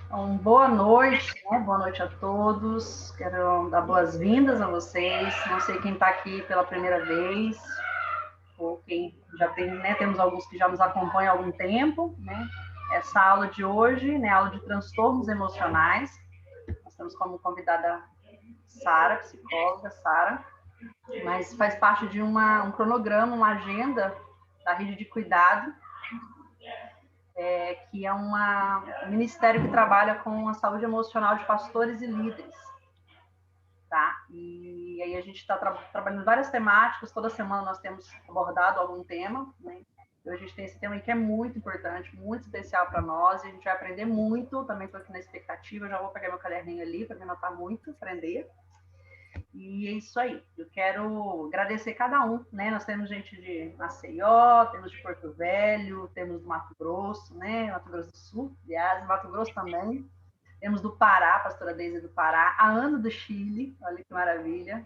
Boa noite, né? Boa noite a todos. Quero dar boas-vindas a vocês. Não sei quem está aqui pela primeira vez, ou quem já tem, né? Temos alguns que já nos acompanham há algum tempo, né? Essa aula de hoje, né? Aula de transtornos emocionais. Nós temos como convidada Sara, psicóloga Sara, mas faz parte de um cronograma, uma agenda da rede de cuidado, que é um ministério que trabalha com a saúde emocional de pastores e líderes, tá? E aí a gente está trabalhando várias temáticas, toda semana nós temos abordado algum tema, né? Então a gente tem esse tema aí que é muito importante, muito especial para nós, e a gente vai aprender muito, também estou aqui na expectativa, já vou pegar meu caderninho ali para me anotar muito, aprender. E é isso aí. Eu quero agradecer cada um, né? Nós temos gente de Maceió, temos de Porto Velho, temos do Mato Grosso, né? Mato Grosso do Sul, aliás, Mato Grosso também. Temos do Pará, a pastora Deise do Pará, a Ana do Chile, olha que maravilha.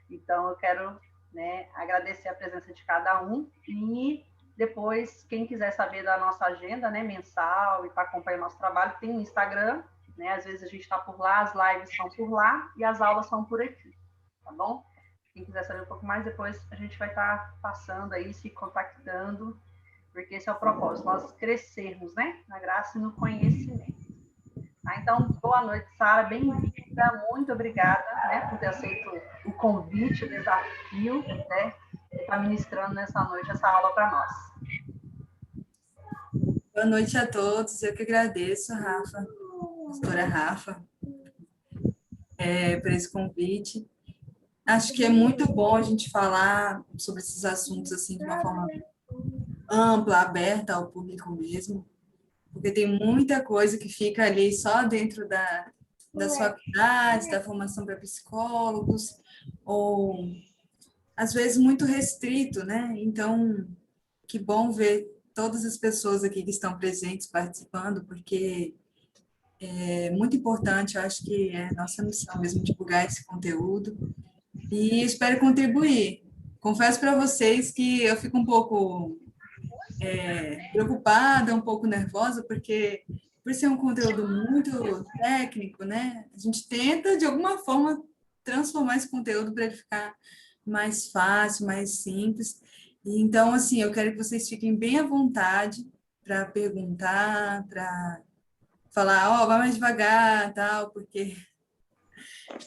Então, eu quero, né, agradecer a presença de cada um e depois, quem quiser saber da nossa agenda, né, mensal e para acompanhar o nosso trabalho, tem o Instagram, né? Às vezes a gente está por lá, as lives são por lá e as aulas são por aqui, tá bom? Quem quiser saber um pouco mais, depois a gente vai estar passando aí, se contactando, porque esse é o propósito, nós crescermos, né, na graça e no conhecimento. Tá? Então, boa noite, Sara, bem-vinda, muito obrigada, né, por ter aceito o convite, o desafio, né, de estar ministrando nessa noite essa aula para nós. Boa noite a todos, eu que agradeço, Rafa, pastora Rafa, por esse convite. Acho que é muito bom a gente falar sobre esses assuntos assim de uma forma ampla, aberta ao público mesmo, porque tem muita coisa que fica ali só dentro das faculdades, da formação para psicólogos, ou às vezes muito restrito, né? Então, que bom ver todas as pessoas aqui que estão presentes participando, porque é muito importante, eu acho que é nossa missão mesmo divulgar esse conteúdo e espero contribuir. Confesso para vocês que eu fico um pouco preocupada, um pouco nervosa, porque por ser um conteúdo muito técnico, né, a gente tenta de alguma forma transformar esse conteúdo para ele ficar mais fácil, mais simples. E, então, assim, eu quero que vocês fiquem bem à vontade para perguntar, para falar, ó, vai mais devagar, tal, porque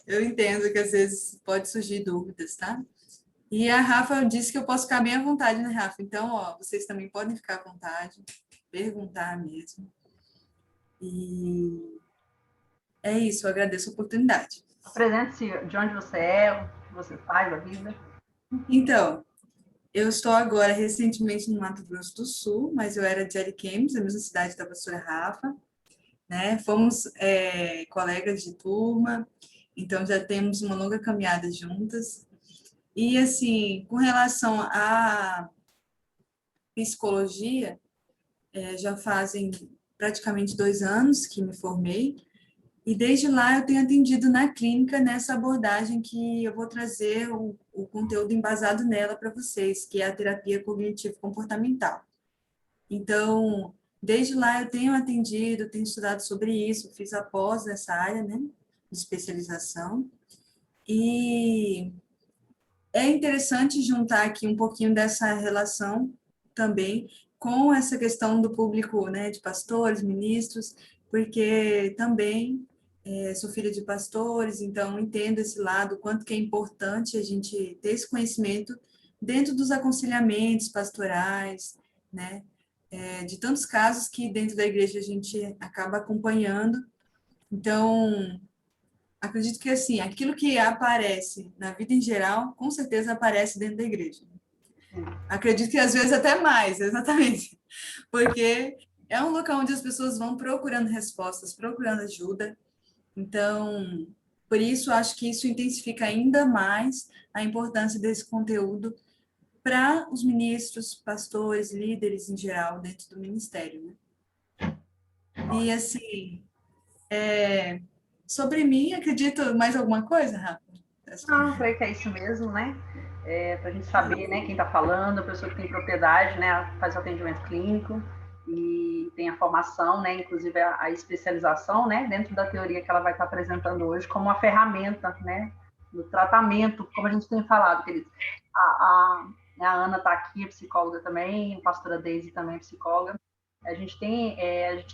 eu entendo que às vezes pode surgir dúvidas, tá? E a Rafa disse que eu posso ficar bem à vontade, né, Rafa? Então, ó, vocês também podem ficar à vontade, perguntar mesmo. E é isso, eu agradeço a oportunidade. Apresente-se de onde você é, o que você faz da vida. Então, eu estou agora recentemente no Mato Grosso do Sul, mas eu era de Ariquemes, a mesma cidade da pastora Rafa, né? Fomos colegas de turma, então já temos uma longa caminhada juntas. E, assim, com relação à psicologia, já fazem praticamente 2 anos que me formei, e desde lá eu tenho atendido na clínica nessa abordagem que eu vou trazer o conteúdo embasado nela para vocês, que é a terapia cognitivo-comportamental. Então, desde lá eu tenho atendido, tenho estudado sobre isso, fiz a pós nessa área, né, de especialização, e é interessante juntar aqui um pouquinho dessa relação também com essa questão do público, né, de pastores, ministros, porque também sou filha de pastores, então entendo esse lado, o quanto que é importante a gente ter esse conhecimento dentro dos aconselhamentos pastorais, né, de tantos casos que dentro da igreja a gente acaba acompanhando. Então, acredito que, assim, aquilo que aparece na vida em geral, com certeza aparece dentro da igreja. Acredito que às vezes até mais, exatamente. Porque é um local onde as pessoas vão procurando respostas, procurando ajuda. Então, por isso, acho que isso intensifica ainda mais a importância desse conteúdo para os ministros, pastores, líderes em geral, dentro do ministério, né? E, assim, sobre mim, acredito mais alguma coisa, Rafa? Não, creio que é isso mesmo, né? Para a gente saber, né, quem está falando, a pessoa que tem propriedade, né, faz o atendimento clínico. E tem a formação, né, inclusive a especialização, né, dentro da teoria que ela vai estar apresentando hoje, como uma ferramenta, né, no tratamento, como a gente tem falado, queridos. A Ana está aqui, a psicóloga também, a pastora Deise também é psicóloga. A gente tem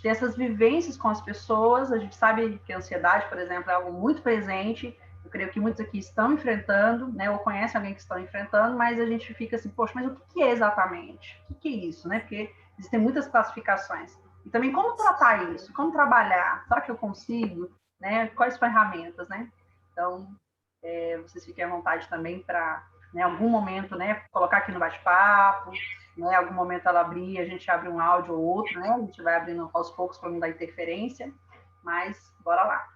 essas vivências com as pessoas, a gente sabe que a ansiedade, por exemplo, é algo muito presente. Eu creio que muitos aqui estão enfrentando, né, ou conhecem alguém que estão enfrentando, mas a gente fica assim, poxa, mas o que é exatamente? O que é isso, né? Porque existem muitas classificações. E também como tratar isso? Como trabalhar? Será que eu consigo? Né? Quais ferramentas, né? Então, vocês fiquem à vontade também para, né, algum momento, né, colocar aqui no bate-papo, né, algum momento ela abrir, a gente abre um áudio ou outro, né? A gente vai abrindo aos poucos para não dar interferência, mas bora lá.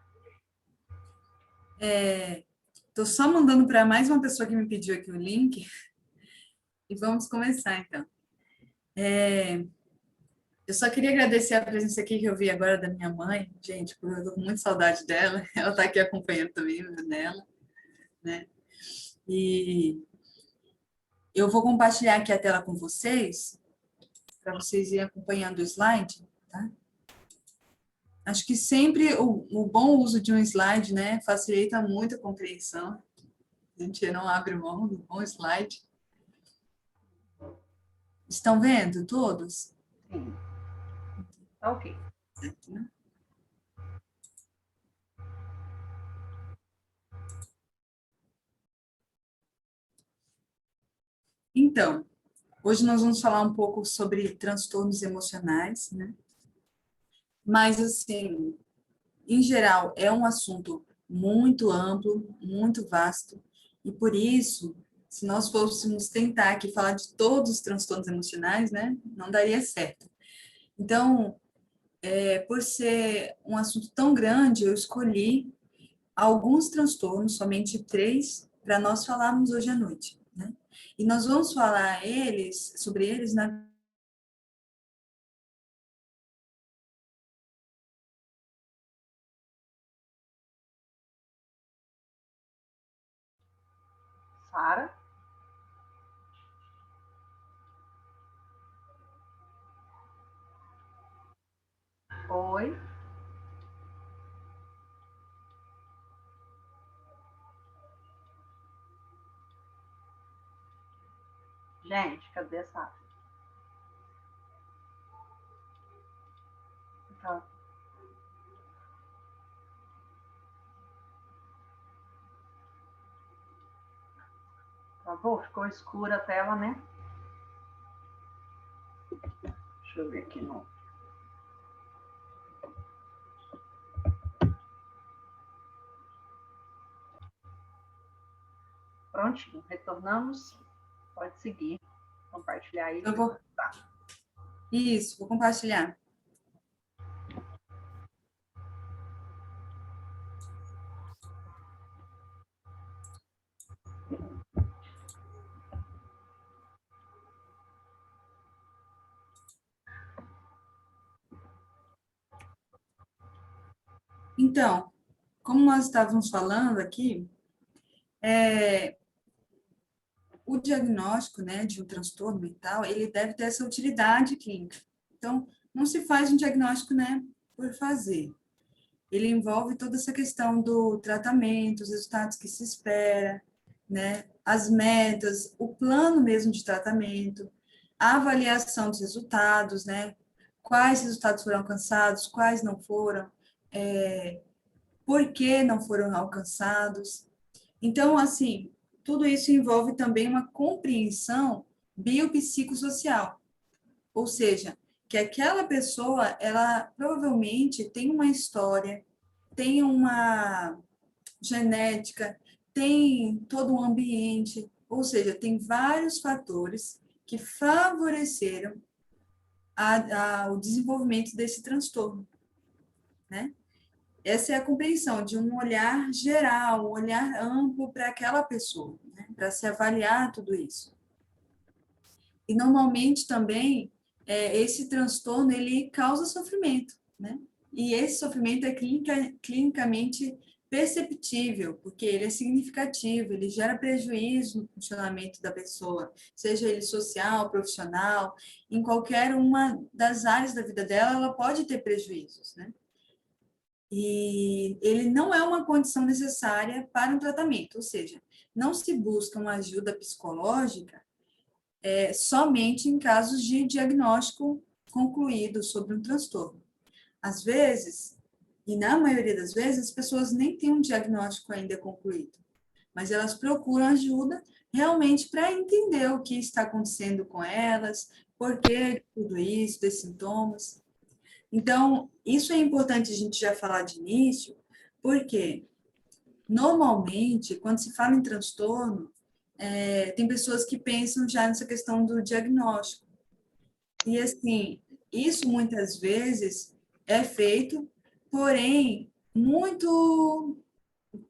Estou só mandando para mais uma pessoa que me pediu aqui o link e vamos começar, então. Eu só queria agradecer a presença aqui que eu vi agora da minha mãe, gente, porque eu estou com muita saudade dela. Ela está aqui acompanhando também dela, né? E eu vou compartilhar aqui a tela com vocês, para vocês irem acompanhando o slide, tá? Acho que sempre o bom uso de um slide, né, facilita muito a compreensão. A gente não abre mão do bom slide. Estão vendo todos? Sim. Ok. Certo, né? Então, hoje nós vamos falar um pouco sobre transtornos emocionais, né? Mas, assim, em geral, é um assunto muito amplo, muito vasto, e por isso, se nós fôssemos tentar aqui falar de todos os transtornos emocionais, né, não daria certo. Então, por ser um assunto tão grande, eu escolhi alguns transtornos, somente 3, para nós falarmos hoje à noite, né? E nós vamos falar sobre eles na Sara? Oi? Gente, cadê a Sara? Tá. Travou? Ficou escura a tela, né? Deixa eu ver aqui no... Prontinho, retornamos. Pode seguir. Compartilhar aí. Eu vou... Isso, vou compartilhar. Então, como nós estávamos falando aqui, o diagnóstico, né, de um transtorno mental, ele deve ter essa utilidade clínica. Então, não se faz um diagnóstico, né, por fazer. Ele envolve toda essa questão do tratamento, os resultados que se espera, né, as metas, o plano mesmo de tratamento, a avaliação dos resultados, né, quais resultados foram alcançados, quais não foram, por que não foram alcançados. Então, assim, tudo isso envolve também uma compreensão biopsicossocial, ou seja, que aquela pessoa, ela provavelmente tem uma história, tem uma genética, tem todo um ambiente, ou seja, tem vários fatores que favoreceram o desenvolvimento desse transtorno, né? Essa é a compreensão de um olhar geral, um olhar amplo para aquela pessoa, né? Para se avaliar tudo isso. E normalmente também esse transtorno ele causa sofrimento, né? E esse sofrimento é clinicamente perceptível, porque ele é significativo, ele gera prejuízo no funcionamento da pessoa, seja ele social, profissional, em qualquer uma das áreas da vida dela, ela pode ter prejuízos, né? E ele não é uma condição necessária para um tratamento, ou seja, não se busca uma ajuda psicológica somente em casos de diagnóstico concluído sobre um transtorno. Às vezes, e na maioria das vezes, as pessoas nem têm um diagnóstico ainda concluído, mas elas procuram ajuda realmente para entender o que está acontecendo com elas, por que tudo isso, desses sintomas. Então, isso é importante a gente já falar de início, porque normalmente, quando se fala em transtorno, tem pessoas que pensam já nessa questão do diagnóstico. E, assim, isso muitas vezes é feito, porém, muito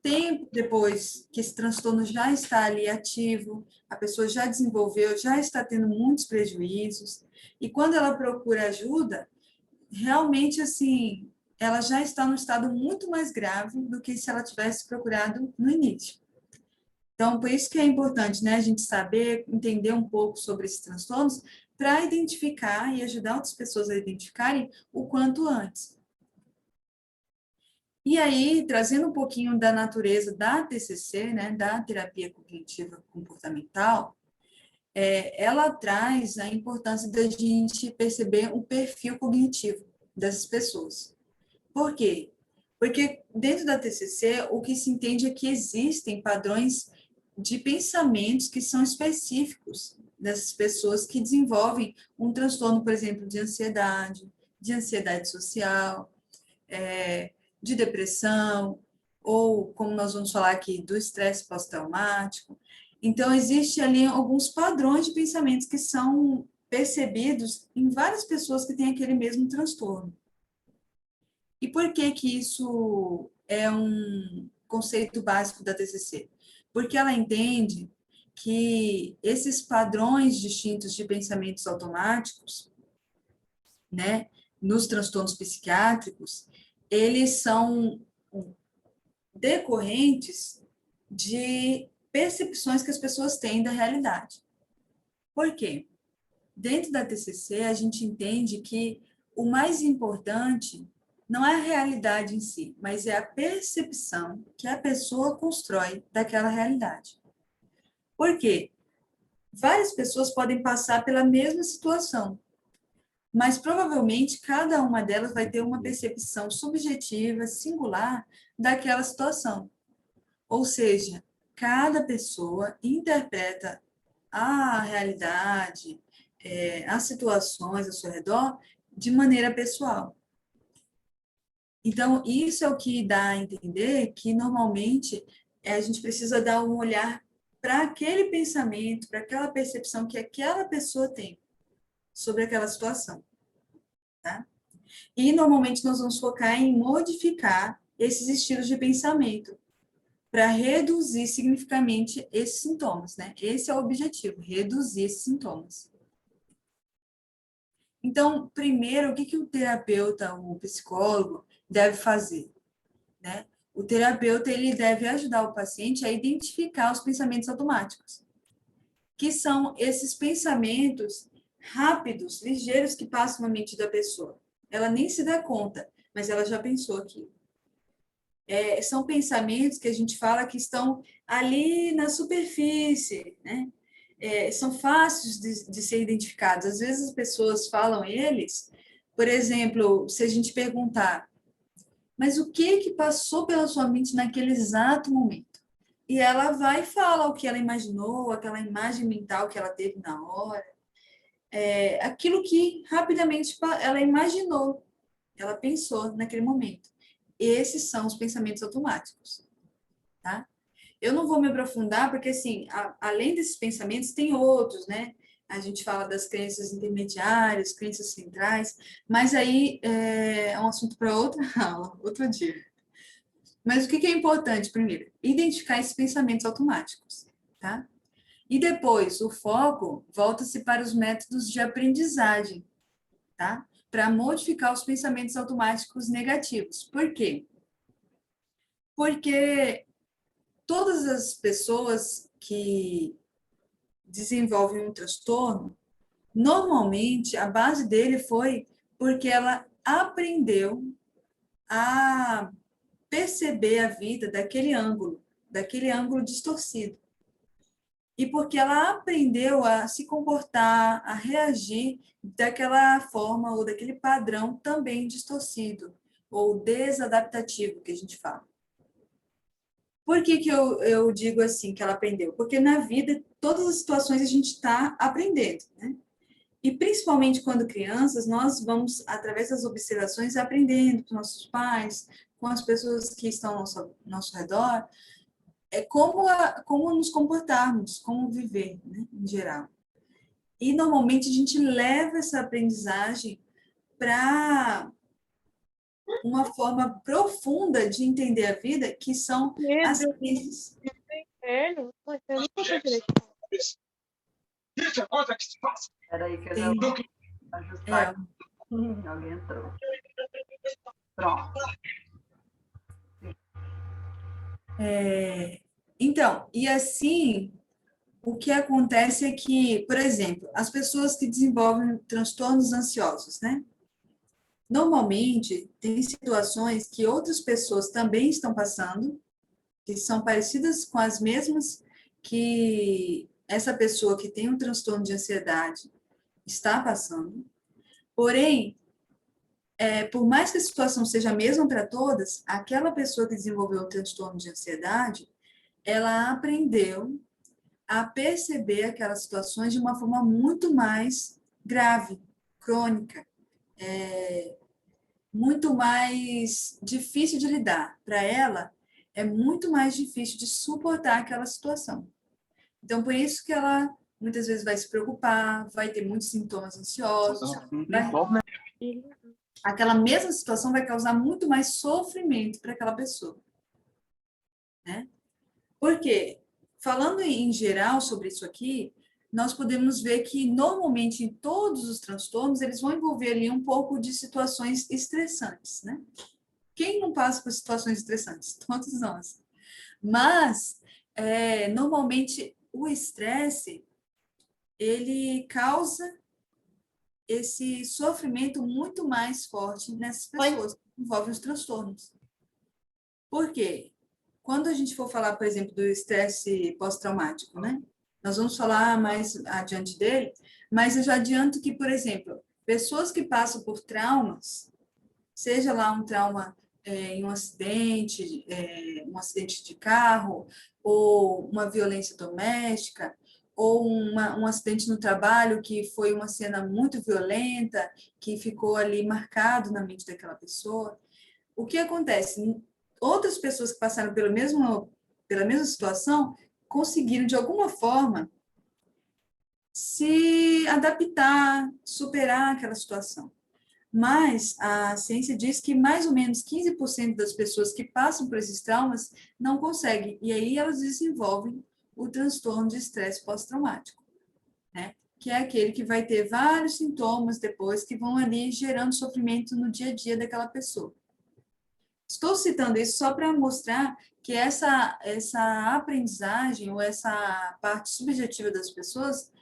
tempo depois que esse transtorno já está ali ativo, a pessoa já desenvolveu, já está tendo muitos prejuízos, e quando ela procura ajuda, realmente, assim, ela já está num estado muito mais grave do que se ela tivesse procurado no início. Então, por isso que é importante, né, a gente saber, entender um pouco sobre esses transtornos, para identificar e ajudar outras pessoas a identificarem o quanto antes. E aí, trazendo um pouquinho da natureza da TCC, né, da terapia cognitiva comportamental, ela traz a importância da gente perceber o perfil cognitivo dessas pessoas. Por quê? Porque dentro da TCC, o que se entende é que existem padrões de pensamentos que são específicos dessas pessoas que desenvolvem um transtorno, por exemplo, de ansiedade social, de depressão, ou, como nós vamos falar aqui, do estresse pós-traumático. Então, existe ali alguns padrões de pensamentos que são percebidos em várias pessoas que têm aquele mesmo transtorno. E por que que isso é um conceito básico da TCC? Porque ela entende que esses padrões distintos de pensamentos automáticos, né, nos transtornos psiquiátricos, eles são decorrentes de percepções que as pessoas têm da realidade. Por quê? Dentro da TCC, a gente entende que o mais importante não é a realidade em si, mas é a percepção que a pessoa constrói daquela realidade. Por quê? Várias pessoas podem passar pela mesma situação, mas provavelmente cada uma delas vai ter uma percepção subjetiva, singular, daquela situação. Ou seja, cada pessoa interpreta a realidade, as situações ao seu redor, de maneira pessoal. Então, isso é o que dá a entender que, normalmente, a gente precisa dar um olhar para aquele pensamento, para aquela percepção que aquela pessoa tem sobre aquela situação. Tá? E, normalmente, nós vamos focar em modificar esses estilos de pensamento para reduzir significativamente esses sintomas, né? Esse é o objetivo, reduzir esses sintomas. Então, primeiro, o que o terapeuta, o psicólogo, deve fazer, né? O terapeuta, ele deve ajudar o paciente a identificar os pensamentos automáticos, que são esses pensamentos rápidos, ligeiros, que passam na mente da pessoa. Ela nem se dá conta, mas ela já pensou aquilo. São pensamentos que a gente fala que estão ali na superfície, né? São fáceis de ser identificados. Às vezes as pessoas falam eles, por exemplo, se a gente perguntar, mas o que passou pela sua mente naquele exato momento? E ela vai e fala o que ela imaginou, aquela imagem mental que ela teve na hora, aquilo que rapidamente ela imaginou, ela pensou naquele momento. Esses são os pensamentos automáticos, tá? Eu não vou me aprofundar, porque, assim, além desses pensamentos, tem outros, né? A gente fala das crenças intermediárias, crenças centrais, mas aí é um assunto para outra aula, outro dia. Mas o que é importante, primeiro? Identificar esses pensamentos automáticos, tá? E depois, o foco volta-se para os métodos de aprendizagem, tá? Para modificar os pensamentos automáticos negativos. Por quê? Porque todas as pessoas que desenvolvem um transtorno, normalmente a base dele foi porque ela aprendeu a perceber a vida daquele ângulo distorcido. E porque ela aprendeu a se comportar, a reagir daquela forma ou daquele padrão também distorcido, ou desadaptativo, que a gente fala. Por que eu digo assim, que ela aprendeu? Porque na vida, todas as situações a gente está aprendendo, né? E principalmente quando crianças, nós vamos, através das observações, aprendendo com nossos pais, com as pessoas que estão ao nosso redor, como nos comportarmos, como viver, né, em geral. E normalmente a gente leva essa aprendizagem para uma forma profunda de entender a vida, que são as crises. Espera aí que eu já vou ajustar. Alguém entrou. Pronto. Então, e assim, o que acontece é que, por exemplo, as pessoas que desenvolvem transtornos ansiosos, né? Normalmente, tem situações que outras pessoas também estão passando, que são parecidas com as mesmas que essa pessoa que tem um transtorno de ansiedade está passando. Porém, por mais que a situação seja a mesma para todas, aquela pessoa que desenvolveu o transtorno de ansiedade, ela aprendeu a perceber aquelas situações de uma forma muito mais grave, crônica, muito mais difícil de lidar. Para ela, é muito mais difícil de suportar aquela situação. Então, por isso que ela muitas vezes vai se preocupar, vai ter muitos sintomas ansiosos, aquela mesma situação vai causar muito mais sofrimento para aquela pessoa, né? Por quê? Falando em geral sobre isso aqui, nós podemos ver que normalmente em todos os transtornos eles vão envolver ali um pouco de situações estressantes, né? Quem não passa por situações estressantes? Todos nós. Mas, normalmente, o estresse, ele causa esse sofrimento muito mais forte nessas pessoas que envolvem os transtornos. Por quê? Quando a gente for falar, por exemplo, do estresse pós-traumático, né? Nós vamos falar mais adiante dele, mas eu já adianto que, por exemplo, pessoas que passam por traumas, seja lá um trauma em um acidente de carro, ou uma violência doméstica, ou um acidente no trabalho que foi uma cena muito violenta, que ficou ali marcado na mente daquela pessoa. O que acontece? Outras pessoas que passaram pela mesma situação conseguiram, de alguma forma, se adaptar, superar aquela situação. Mas a ciência diz que mais ou menos 15% das pessoas que passam por esses traumas não conseguem, e aí elas desenvolvem o transtorno de estresse pós-traumático, né? Que é aquele que vai ter vários sintomas depois que vão ali gerando sofrimento no dia a dia daquela pessoa. Estou citando isso só para mostrar que essa aprendizagem ou essa parte subjetiva das pessoas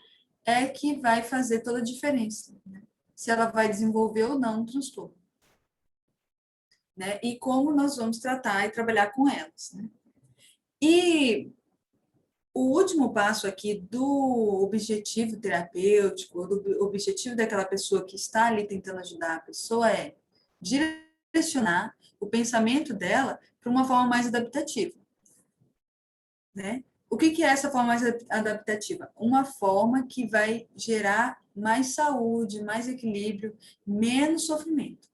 é que vai fazer toda a diferença, né? Se ela vai desenvolver ou não um transtorno, né? E como nós vamos tratar e trabalhar com elas, né? E o último passo aqui do objetivo terapêutico, do objetivo daquela pessoa que está ali tentando ajudar a pessoa é direcionar o pensamento dela para uma forma mais adaptativa, né? O que é essa forma mais adaptativa? Uma forma que vai gerar mais saúde, mais equilíbrio, menos sofrimento.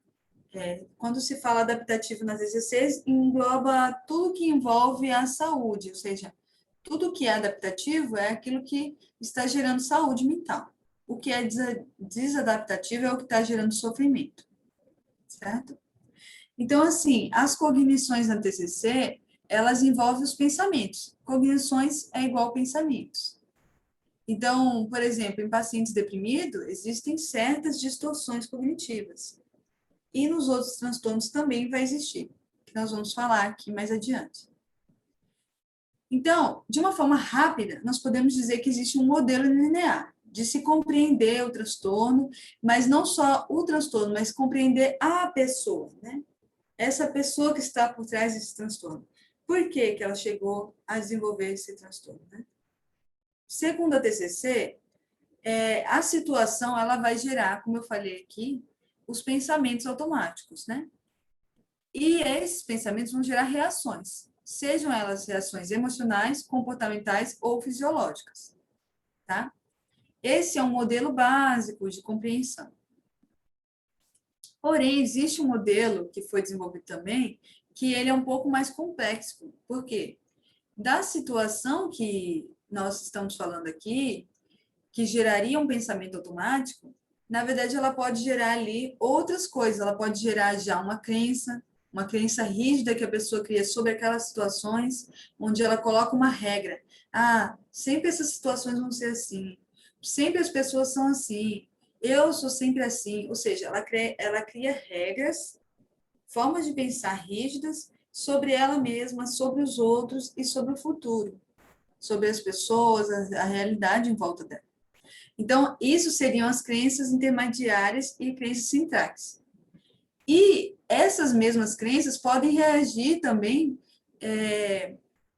Quando se fala adaptativo nas ECCs, engloba tudo que envolve a saúde, ou seja, tudo que é adaptativo é aquilo que está gerando saúde mental. O que é desadaptativo é o que está gerando sofrimento, certo? Então, assim, as cognições na TCC, elas envolvem os pensamentos. Cognições é igual pensamentos. Então, por exemplo, em pacientes deprimidos, existem certas distorções cognitivas. E nos outros transtornos também vai existir. que nós vamos falar aqui mais adiante. Então, de uma forma rápida, nós podemos dizer que existe um modelo linear de se compreender o transtorno, mas não só o transtorno, mas compreender a pessoa, né? Essa pessoa que está por trás desse transtorno. Por que que ela chegou a desenvolver esse transtorno, né? Segundo a TCC, a situação ela vai gerar, como eu falei aqui, os pensamentos automáticos, né? E esses pensamentos vão gerar reações, sejam elas reações emocionais, comportamentais ou fisiológicas, tá? Esse é um modelo básico de compreensão. Porém, existe um modelo que foi desenvolvido também, que ele é um pouco mais complexo. Por quê? Da situação que nós estamos falando aqui, que geraria um pensamento automático, na verdade, ela pode gerar ali outras coisas. Ela pode gerar já uma crença rígida que a pessoa cria sobre aquelas situações, onde ela coloca uma regra. Ah, sempre essas situações vão ser assim. Sempre as pessoas são assim. Eu sou sempre assim. Ou seja, ela cria regras, formas de pensar rígidas sobre ela mesma, sobre os outros e sobre o futuro, sobre as pessoas, a realidade em volta dela. Então, isso seriam as crenças intermediárias e crenças centrais. E essas mesmas crenças podem reagir também,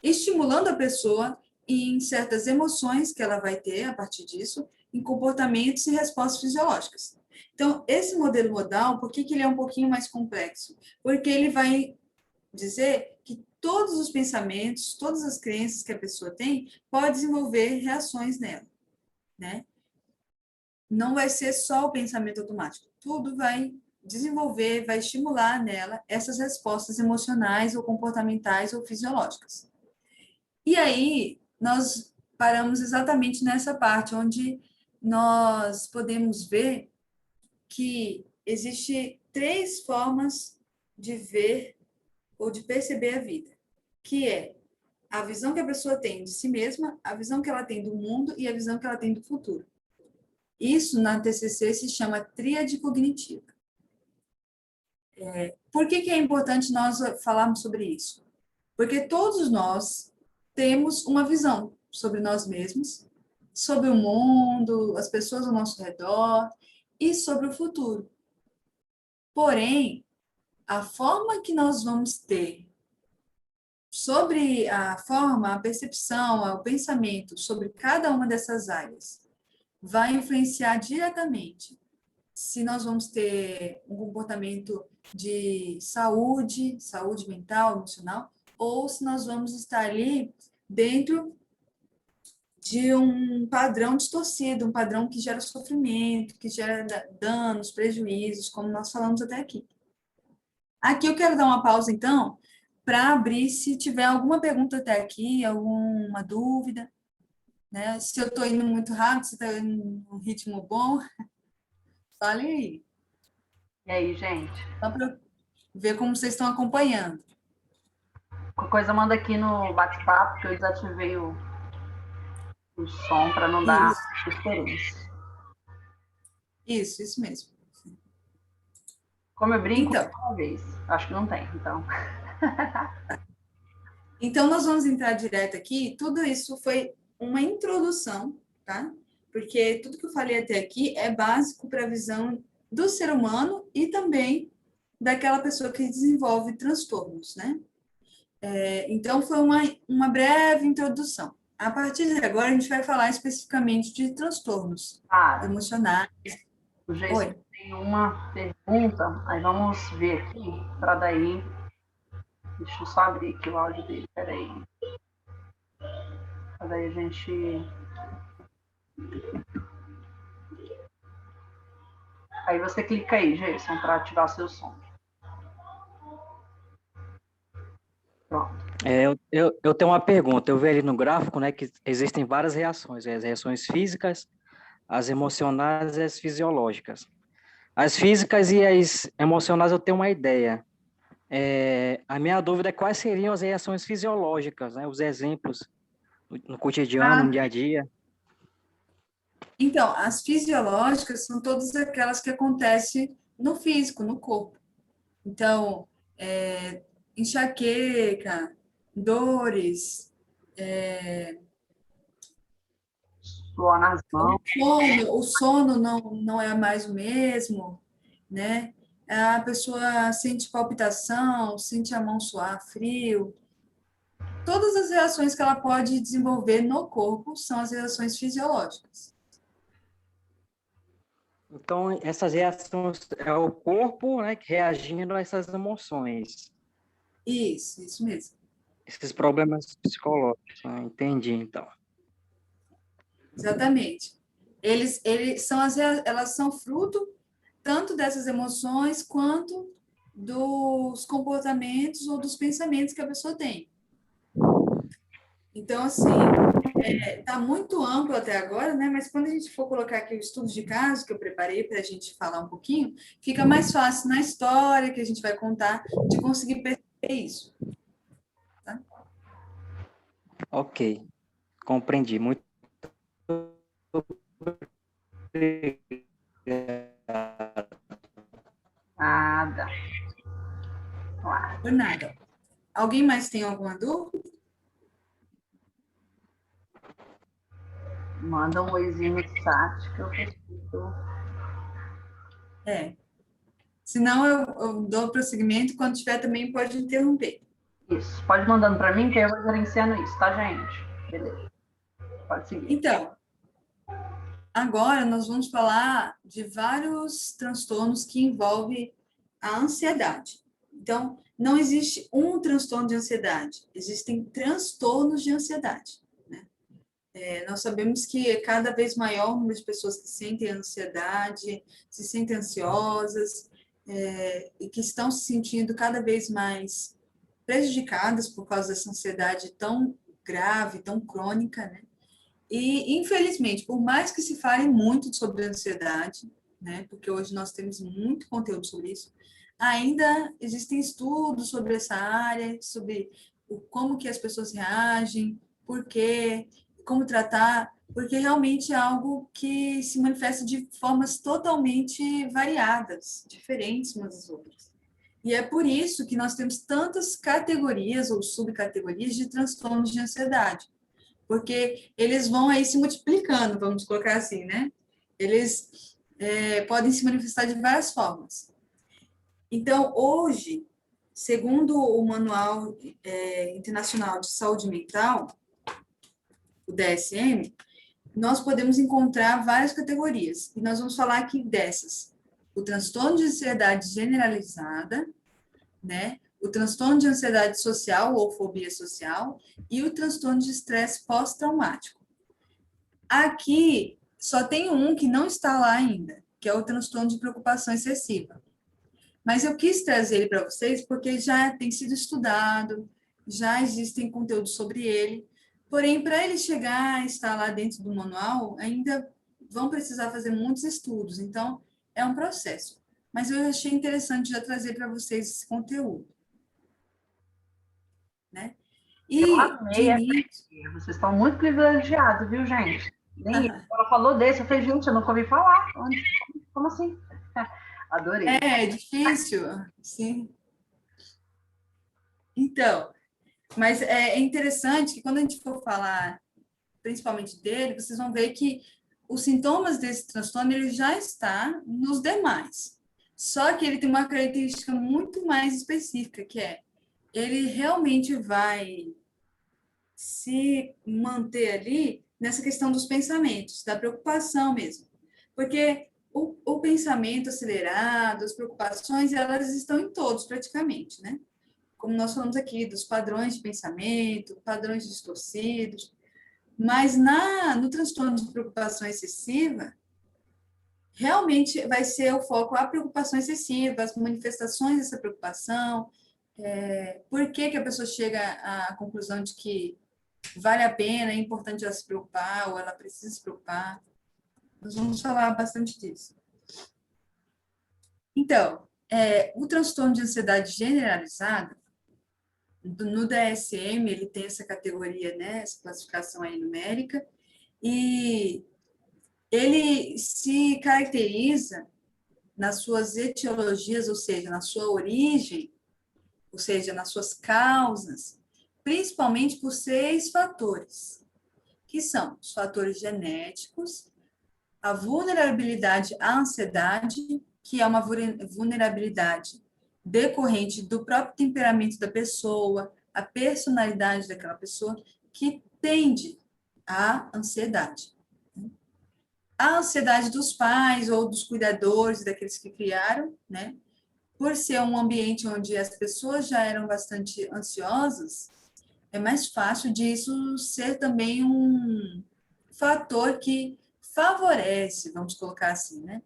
estimulando a pessoa em certas emoções que ela vai ter a partir disso, em comportamentos e respostas fisiológicas. Então, esse modelo modal, por que ele é um pouquinho mais complexo? Porque ele vai dizer que todos os pensamentos, todas as crenças que a pessoa tem, pode desenvolver reações nela, né? Não vai ser só o pensamento automático. Tudo vai desenvolver, vai estimular nela essas respostas emocionais ou comportamentais ou fisiológicas. E aí, nós paramos exatamente nessa parte, onde nós podemos ver que existe 3 formas de ver ou de perceber a vida, que é a visão que a pessoa tem de si mesma, a visão que ela tem do mundo e a visão que ela tem do futuro. Isso, na TCC, se chama tríade cognitiva. Por que é importante nós falarmos sobre isso? Porque todos nós temos uma visão sobre nós mesmos, sobre o mundo, as pessoas ao nosso redor e sobre o futuro. Porém, a forma que nós vamos ter sobre a forma, a percepção, o pensamento sobre cada uma dessas áreas vai influenciar diretamente se nós vamos ter um comportamento de saúde mental, emocional, ou se nós vamos estar ali dentro de um padrão distorcido, um padrão que gera sofrimento, que gera danos, prejuízos, como nós falamos até aqui. Aqui eu quero dar uma pausa, então, para abrir se tiver alguma pergunta até aqui, alguma dúvida, né? Se eu estou indo muito rápido, se está indo num ritmo bom, fale aí. E aí, gente? Só para ver como vocês estão acompanhando. Qualquer coisa manda aqui no bate-papo, que eu desativei o som para não dar interferência. Isso mesmo. Como eu brinco, Então, uma vez. Acho que não tem, então. Então, nós vamos entrar direto aqui. Tudo isso foi uma introdução, tá? Porque tudo que eu falei até aqui é básico para a visão do ser humano e também daquela pessoa que desenvolve transtornos, né? Então, foi uma breve introdução. A partir de agora, a gente vai falar especificamente de transtornos emocionais. O Jason tem uma pergunta, aí vamos ver aqui, para daí. Deixa eu só abrir aqui o áudio dele, peraí. Para daí a gente. Aí você clica aí, Jason, para ativar seu som. Pronto. Eu tenho uma pergunta. Eu vi ali no gráfico, né, que existem várias reações, as reações físicas, as emocionais e as fisiológicas. As físicas e as emocionais eu tenho uma ideia. A minha dúvida é quais seriam as reações fisiológicas, né, os exemplos no cotidiano, no dia a dia. Então, as fisiológicas são todas aquelas que acontecem no físico, no corpo. Então, enxaqueca, dores, Suor nas mãos. o sono não é mais o mesmo, né? A pessoa sente palpitação, sente a mão suar frio. Todas as reações que ela pode desenvolver no corpo são as reações fisiológicas. Então, essas reações é o corpo, né, reagindo a essas emoções, Isso mesmo. esses problemas psicológicos. Entendi, então. Exatamente. Elas são fruto tanto dessas emoções quanto dos comportamentos ou dos pensamentos que a pessoa tem. Então, assim, está muito amplo até agora, né? Mas quando a gente for colocar aqui o estudo de caso que eu preparei para a gente falar um pouquinho, fica mais fácil na história que a gente vai contar de conseguir perceber isso. Tá? Ok, compreendi. Muito Nada. Claro. Por nada. Alguém mais tem alguma dúvida? Manda um oizinho no chat que eu consigo. Senão eu dou prosseguimento, quando tiver também pode interromper. Isso. Pode mandando para mim que eu vou gerenciando isso, tá, gente? Beleza. Pode seguir. Então, agora nós vamos falar de vários transtornos que envolvem a ansiedade. Então, não existe um transtorno de ansiedade, existem transtornos de ansiedade. Né? Nós sabemos que é cada vez maior o número de pessoas que sentem ansiedade, se sentem ansiosas, e que estão se sentindo cada vez mais prejudicadas por causa dessa ansiedade tão grave, tão crônica, né? E, infelizmente, por mais que se fale muito sobre ansiedade, né, porque hoje nós temos muito conteúdo sobre isso, ainda existem estudos sobre essa área, sobre como que as pessoas reagem, por quê, como tratar, porque realmente é algo que se manifesta de formas totalmente variadas, diferentes umas das outras. E é por isso que nós temos tantas categorias ou subcategorias de transtornos de ansiedade, porque eles vão aí se multiplicando, vamos colocar assim, né? Eles podem se manifestar de várias formas. Então, hoje, segundo o Manual Internacional de Saúde Mental, o DSM, nós podemos encontrar várias categorias, e nós vamos falar aqui dessas. O transtorno de ansiedade generalizada, né? O transtorno de ansiedade social ou fobia social e o transtorno de estresse pós-traumático. Aqui só tem um que não está lá ainda, que é o transtorno de preocupação excessiva. Mas eu quis trazer ele para vocês porque já tem sido estudado, já existem conteúdos sobre ele. Porém, para ele chegar a estar lá dentro do manual, ainda vão precisar fazer muitos estudos. Então, é um processo. Mas eu achei interessante já trazer para vocês esse conteúdo. Né? Eu E, de amei essa início... ideia. Vocês estão muito privilegiados, viu, gente? Nem eu. Ela falou desse, eu falei, gente, eu nunca ouvi falar. Como assim? Adorei. É difícil, sim. Então, mas é interessante que quando a gente for falar principalmente dele, vocês vão ver que os sintomas desse transtorno ele já está nos demais. Só que ele tem uma característica muito mais específica, que é ele realmente vai se manter ali nessa questão dos pensamentos, da preocupação mesmo. Porque o pensamento acelerado, as preocupações, elas estão em todos praticamente, né? Como nós falamos aqui, dos padrões de pensamento, padrões distorcidos, mas no transtorno de preocupação excessiva, realmente vai ser o foco a preocupação excessiva, as manifestações dessa preocupação, por que a pessoa chega à conclusão de que vale a pena, é importante ela se preocupar, ou ela precisa se preocupar. Nós vamos falar bastante disso. Então, o transtorno de ansiedade generalizada, no DSM, ele tem essa categoria, né, essa classificação aí numérica, e ele se caracteriza nas suas etiologias, ou seja, na sua origem, ou seja, nas suas causas, principalmente por 6 fatores, que são os fatores genéticos, a vulnerabilidade à ansiedade, que é uma vulnerabilidade decorrente do próprio temperamento da pessoa, a personalidade daquela pessoa, que tende à ansiedade. A ansiedade dos pais ou dos cuidadores, daqueles que criaram, né? Por ser um ambiente onde as pessoas já eram bastante ansiosas, é mais fácil disso ser também um fator que favorece, vamos colocar assim, né?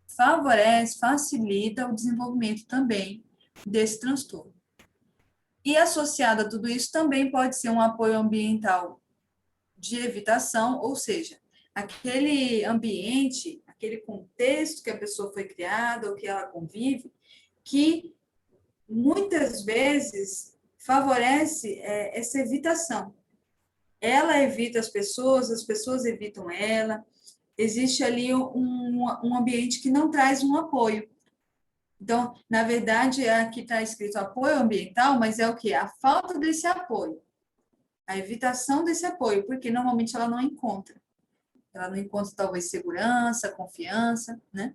Favorece, facilita o desenvolvimento também desse transtorno. E associado a tudo isso também pode ser um apoio ambiental de evitação, ou seja, aquele ambiente, aquele contexto que a pessoa foi criada ou que ela convive, que muitas vezes favorece essa evitação. Ela evita as pessoas evitam ela. Existe ali um ambiente que não traz um apoio. Então, na verdade, aqui está escrito apoio ambiental, mas é o quê? A falta desse apoio. A evitação desse apoio, porque normalmente ela não encontra. Ela não encontra, talvez, segurança, confiança, né?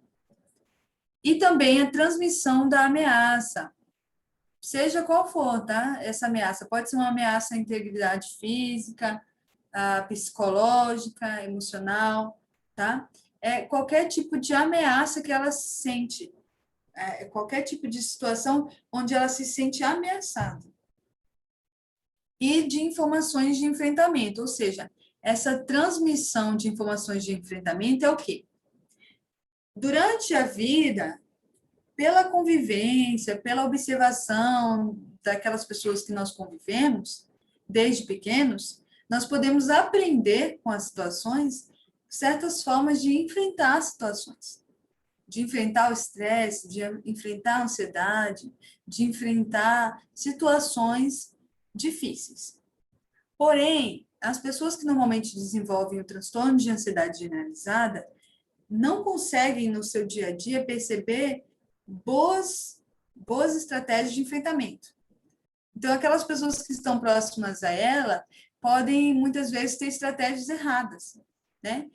E também a transmissão da ameaça, seja qual for, tá? Essa ameaça pode ser uma ameaça à integridade física, psicológica, emocional, tá? Qualquer tipo de ameaça que ela sente, qualquer tipo de situação onde ela se sente ameaçada. E de informações de enfrentamento, ou seja, essa transmissão de informações de enfrentamento é o quê? Durante a vida, pela convivência, pela observação daquelas pessoas que nós convivemos, desde pequenos, nós podemos aprender com as situações certas formas de enfrentar as situações, de enfrentar o estresse, de enfrentar a ansiedade, de enfrentar situações difíceis. Porém, as pessoas que normalmente desenvolvem o transtorno de ansiedade generalizada não conseguem, no seu dia a dia, perceber boas estratégias de enfrentamento. Então, aquelas pessoas que estão próximas a ela podem, muitas vezes, ter estratégias erradas, né?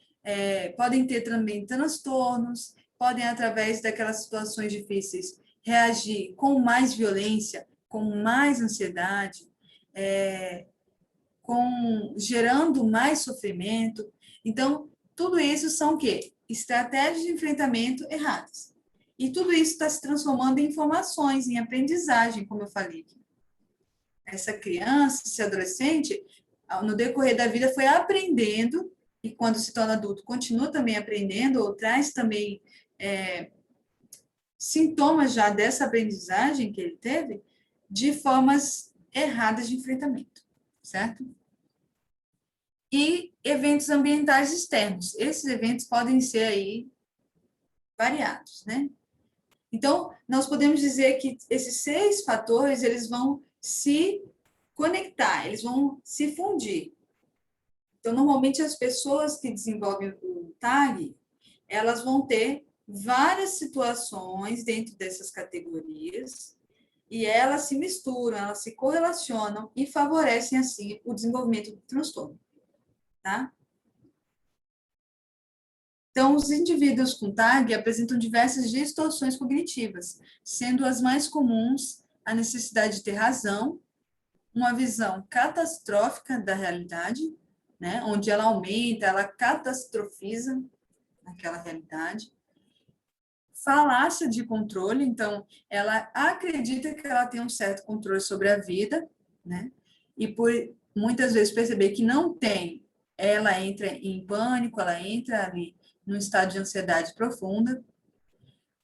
Podem ter também transtornos, podem, através daquelas situações difíceis, reagir com mais violência, com mais ansiedade, gerando mais sofrimento. Então, tudo isso são o quê? Estratégias de enfrentamento erradas. E tudo isso está se transformando em informações, em aprendizagem, como eu falei. Essa criança, esse adolescente, no decorrer da vida, foi aprendendo, e quando se torna adulto, continua também aprendendo, ou traz também sintomas já dessa aprendizagem que ele teve, de formas erradas de enfrentamento, certo? E eventos ambientais externos. Esses eventos podem ser aí variados, né? Então, nós podemos dizer que esses 6 fatores, eles vão se conectar, eles vão se fundir. Então, normalmente, as pessoas que desenvolvem o TAG, elas vão ter várias situações dentro dessas categorias e elas se misturam, elas se correlacionam e favorecem, assim, o desenvolvimento do transtorno, tá? Então, os indivíduos com TAG apresentam diversas distorções cognitivas, sendo as mais comuns a necessidade de ter razão, uma visão catastrófica da realidade, né, onde ela aumenta, ela catastrofiza aquela realidade, falácia de controle, então, ela acredita que ela tem um certo controle sobre a vida, né, e por muitas vezes perceber que não tem, ela entra em pânico, ela entra ali num estado de ansiedade profunda,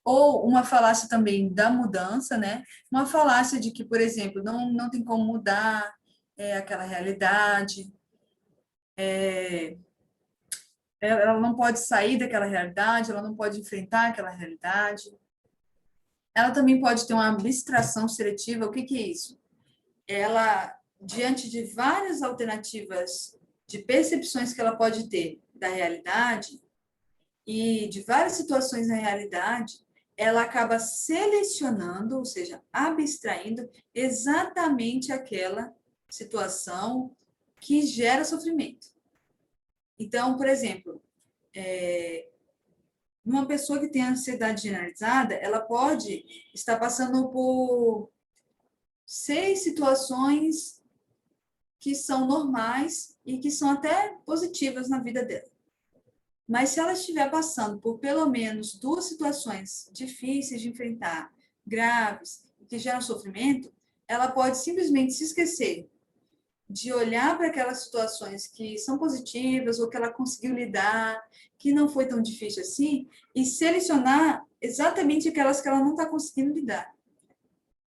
ou uma falácia também da mudança, né? Uma falácia de que, por exemplo, não tem como mudar aquela realidade, ela não pode sair daquela realidade, ela não pode enfrentar aquela realidade. Ela também pode ter uma abstração seletiva. O que é isso? Ela, diante de várias alternativas de percepções que ela pode ter da realidade, e de várias situações na realidade, ela acaba selecionando, ou seja, abstraindo exatamente aquela situação que gera sofrimento. Então, por exemplo, uma pessoa que tem ansiedade generalizada, ela pode estar passando por 6 situações que são normais e que são até positivas na vida dela. Mas se ela estiver passando por pelo menos 2 situações difíceis de enfrentar, graves, que geram sofrimento, ela pode simplesmente se esquecer de olhar para aquelas situações que são positivas ou que ela conseguiu lidar, que não foi tão difícil assim, e selecionar exatamente aquelas que ela não está conseguindo lidar.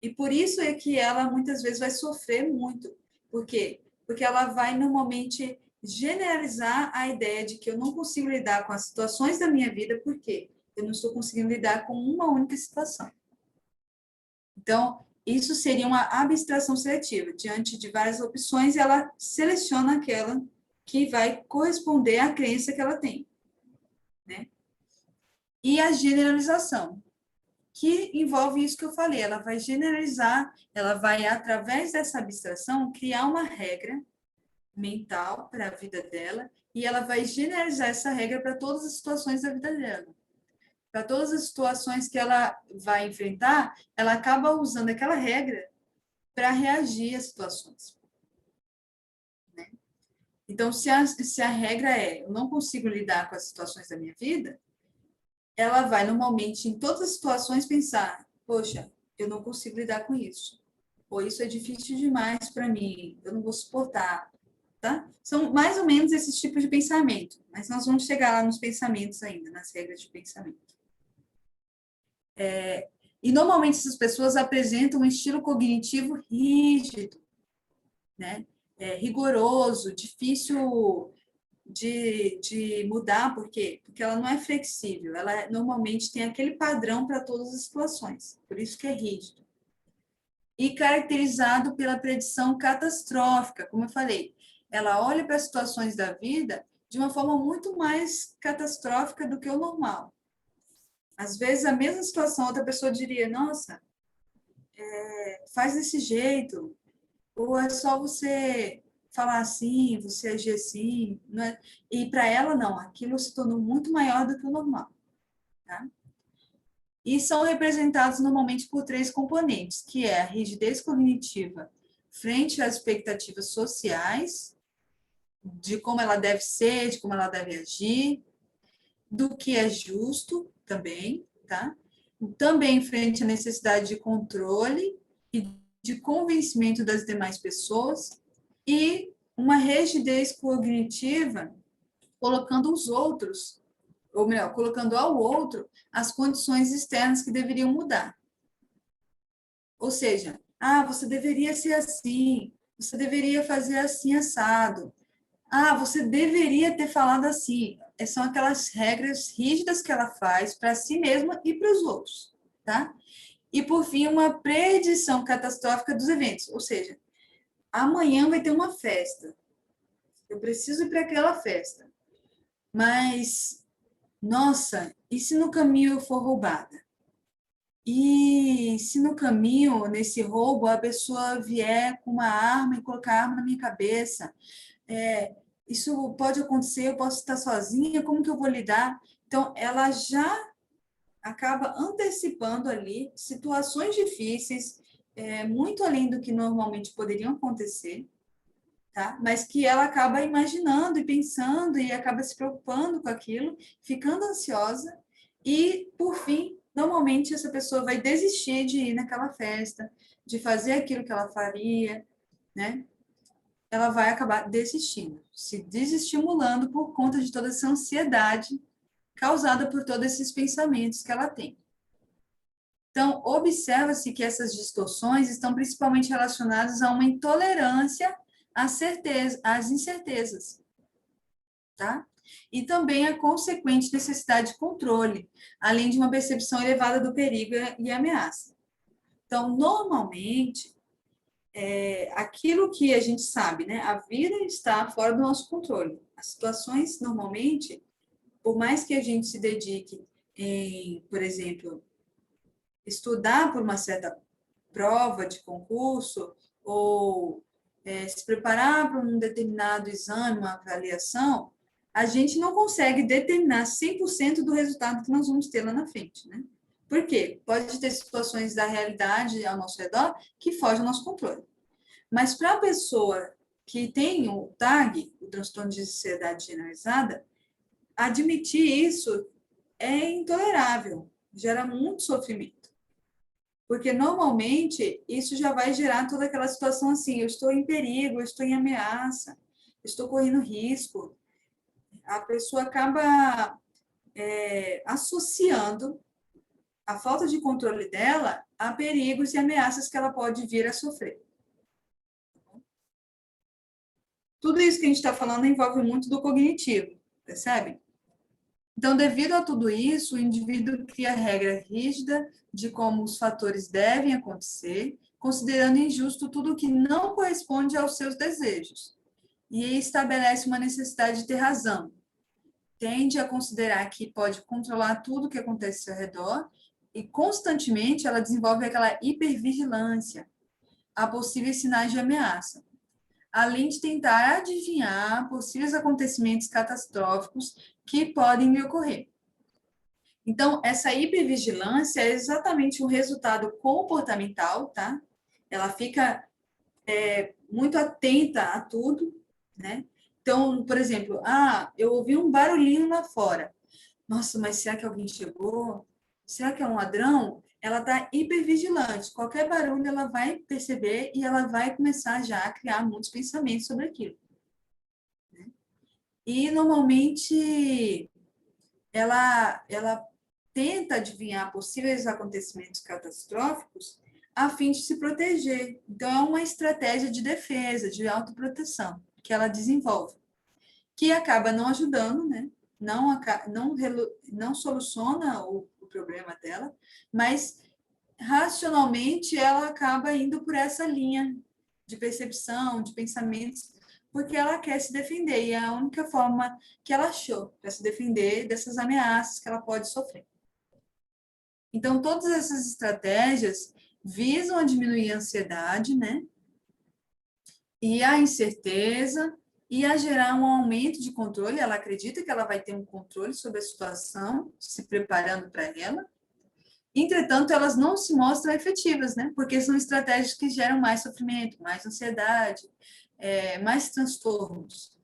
E por isso é que ela muitas vezes vai sofrer muito. Por quê? Porque ela vai normalmente generalizar a ideia de que eu não consigo lidar com as situações da minha vida, porque eu não estou conseguindo lidar com uma única situação. Então, isso seria uma abstração seletiva. Diante de várias opções, ela seleciona aquela que vai corresponder à crença que ela tem, né? E a generalização, que envolve isso que eu falei, ela vai generalizar, ela vai, através dessa abstração, criar uma regra mental para a vida dela, e ela vai generalizar essa regra para todas as situações da vida dela. Para todas as situações que ela vai enfrentar, ela acaba usando aquela regra para reagir às situações. Né? Então, se a regra é eu não consigo lidar com as situações da minha vida, ela vai normalmente, em todas as situações, pensar: poxa, eu não consigo lidar com isso. Ou isso é difícil demais para mim, eu não vou suportar. Tá? São mais ou menos esses tipos de pensamento, mas nós vamos chegar lá nos pensamentos ainda, nas regras de pensamento. E normalmente essas pessoas apresentam um estilo cognitivo rígido, né? Rigoroso, difícil de mudar, por quê? Porque ela não é flexível, ela normalmente tem aquele padrão para todas as situações, por isso que é rígido. E caracterizado pela predição catastrófica, como eu falei, ela olha para as situações da vida de uma forma muito mais catastrófica do que o normal. Às vezes, a mesma situação, outra pessoa diria: nossa, faz desse jeito, ou é só você falar assim, você agir assim, né? E para ela, não, aquilo se tornou muito maior do que o normal. Tá? E são representados normalmente por 3 componentes, que é a rigidez cognitiva frente às expectativas sociais, de como ela deve ser, de como ela deve agir, do que é justo também, tá? Também frente à necessidade de controle e de convencimento das demais pessoas, e uma rigidez cognitiva colocando os outros, ou melhor, colocando ao outro as condições externas que deveriam mudar. Ou seja, você deveria ser assim, você deveria fazer assim assado, você deveria ter falado assim. São aquelas regras rígidas que ela faz para si mesma e para os outros, tá? E, por fim, uma predição catastrófica dos eventos, ou seja, amanhã vai ter uma festa, eu preciso ir para aquela festa, mas, nossa, e se no caminho eu for roubada? E se no caminho, nesse roubo, a pessoa vier com uma arma e colocar a arma na minha cabeça? Isso pode acontecer, eu posso estar sozinha, como que eu vou lidar? Então, ela já acaba antecipando ali situações difíceis, muito além do que normalmente poderiam acontecer, tá? Mas que ela acaba imaginando e pensando e acaba se preocupando com aquilo, ficando ansiosa e, por fim, normalmente essa pessoa vai desistir de ir naquela festa, de fazer aquilo que ela faria, né? Ela vai acabar desistindo, se desestimulando por conta de toda essa ansiedade causada por todos esses pensamentos que ela tem. Então, observa-se que essas distorções estão principalmente relacionadas a uma intolerância às incertezas, tá? E também a consequente necessidade de controle, além de uma percepção elevada do perigo e ameaça. Então, normalmente, aquilo que a gente sabe, né? A vida está fora do nosso controle. As situações, normalmente, por mais que a gente se dedique em, por exemplo, estudar por uma certa prova de concurso ou se preparar para um determinado exame, uma avaliação, a gente não consegue determinar 100% do resultado que nós vamos ter lá na frente, né? Por quê? Pode ter situações da realidade ao nosso redor que fogem ao nosso controle. Mas para a pessoa que tem o TAG, o transtorno de ansiedade generalizada, admitir isso é intolerável, gera muito sofrimento. Porque, normalmente, isso já vai gerar toda aquela situação assim, eu estou em perigo, eu estou em ameaça, eu estou correndo risco. A pessoa acaba associando a falta de controle dela a perigos e ameaças que ela pode vir a sofrer. Tudo isso que a gente está falando envolve muito do cognitivo, percebe? Então, devido a tudo isso, o indivíduo cria regra rígida de como os fatores devem acontecer, considerando injusto tudo que não corresponde aos seus desejos. E estabelece uma necessidade de ter razão. Tende a considerar que pode controlar tudo que acontece ao redor e, constantemente, ela desenvolve aquela hipervigilância a possíveis sinais de ameaça, além de tentar adivinhar possíveis acontecimentos catastróficos que podem lhe ocorrer. Então, essa hipervigilância é exatamente um resultado comportamental, tá? Ela fica muito atenta a tudo, né? Então, por exemplo, eu ouvi um barulhinho lá fora. Nossa, mas será que alguém chegou? Será que é um ladrão? Ela está hipervigilante. Qualquer barulho ela vai perceber e ela vai começar já a criar muitos pensamentos sobre aquilo. Né? E, normalmente, ela tenta adivinhar possíveis acontecimentos catastróficos a fim de se proteger. Então, é uma estratégia de defesa, de autoproteção, que ela desenvolve, que acaba não ajudando, né? Não soluciona o problema dela, mas racionalmente ela acaba indo por essa linha de percepção, de pensamentos, porque ela quer se defender, e é a única forma que ela achou para se defender dessas ameaças que ela pode sofrer. Então, todas essas estratégias visam a diminuir a ansiedade, né? E a incerteza, e a gerar um aumento de controle. Ela acredita que ela vai ter um controle sobre a situação, se preparando para ela. Entretanto, elas não se mostram efetivas, né? Porque são estratégias que geram mais sofrimento, mais ansiedade, mais transtornos.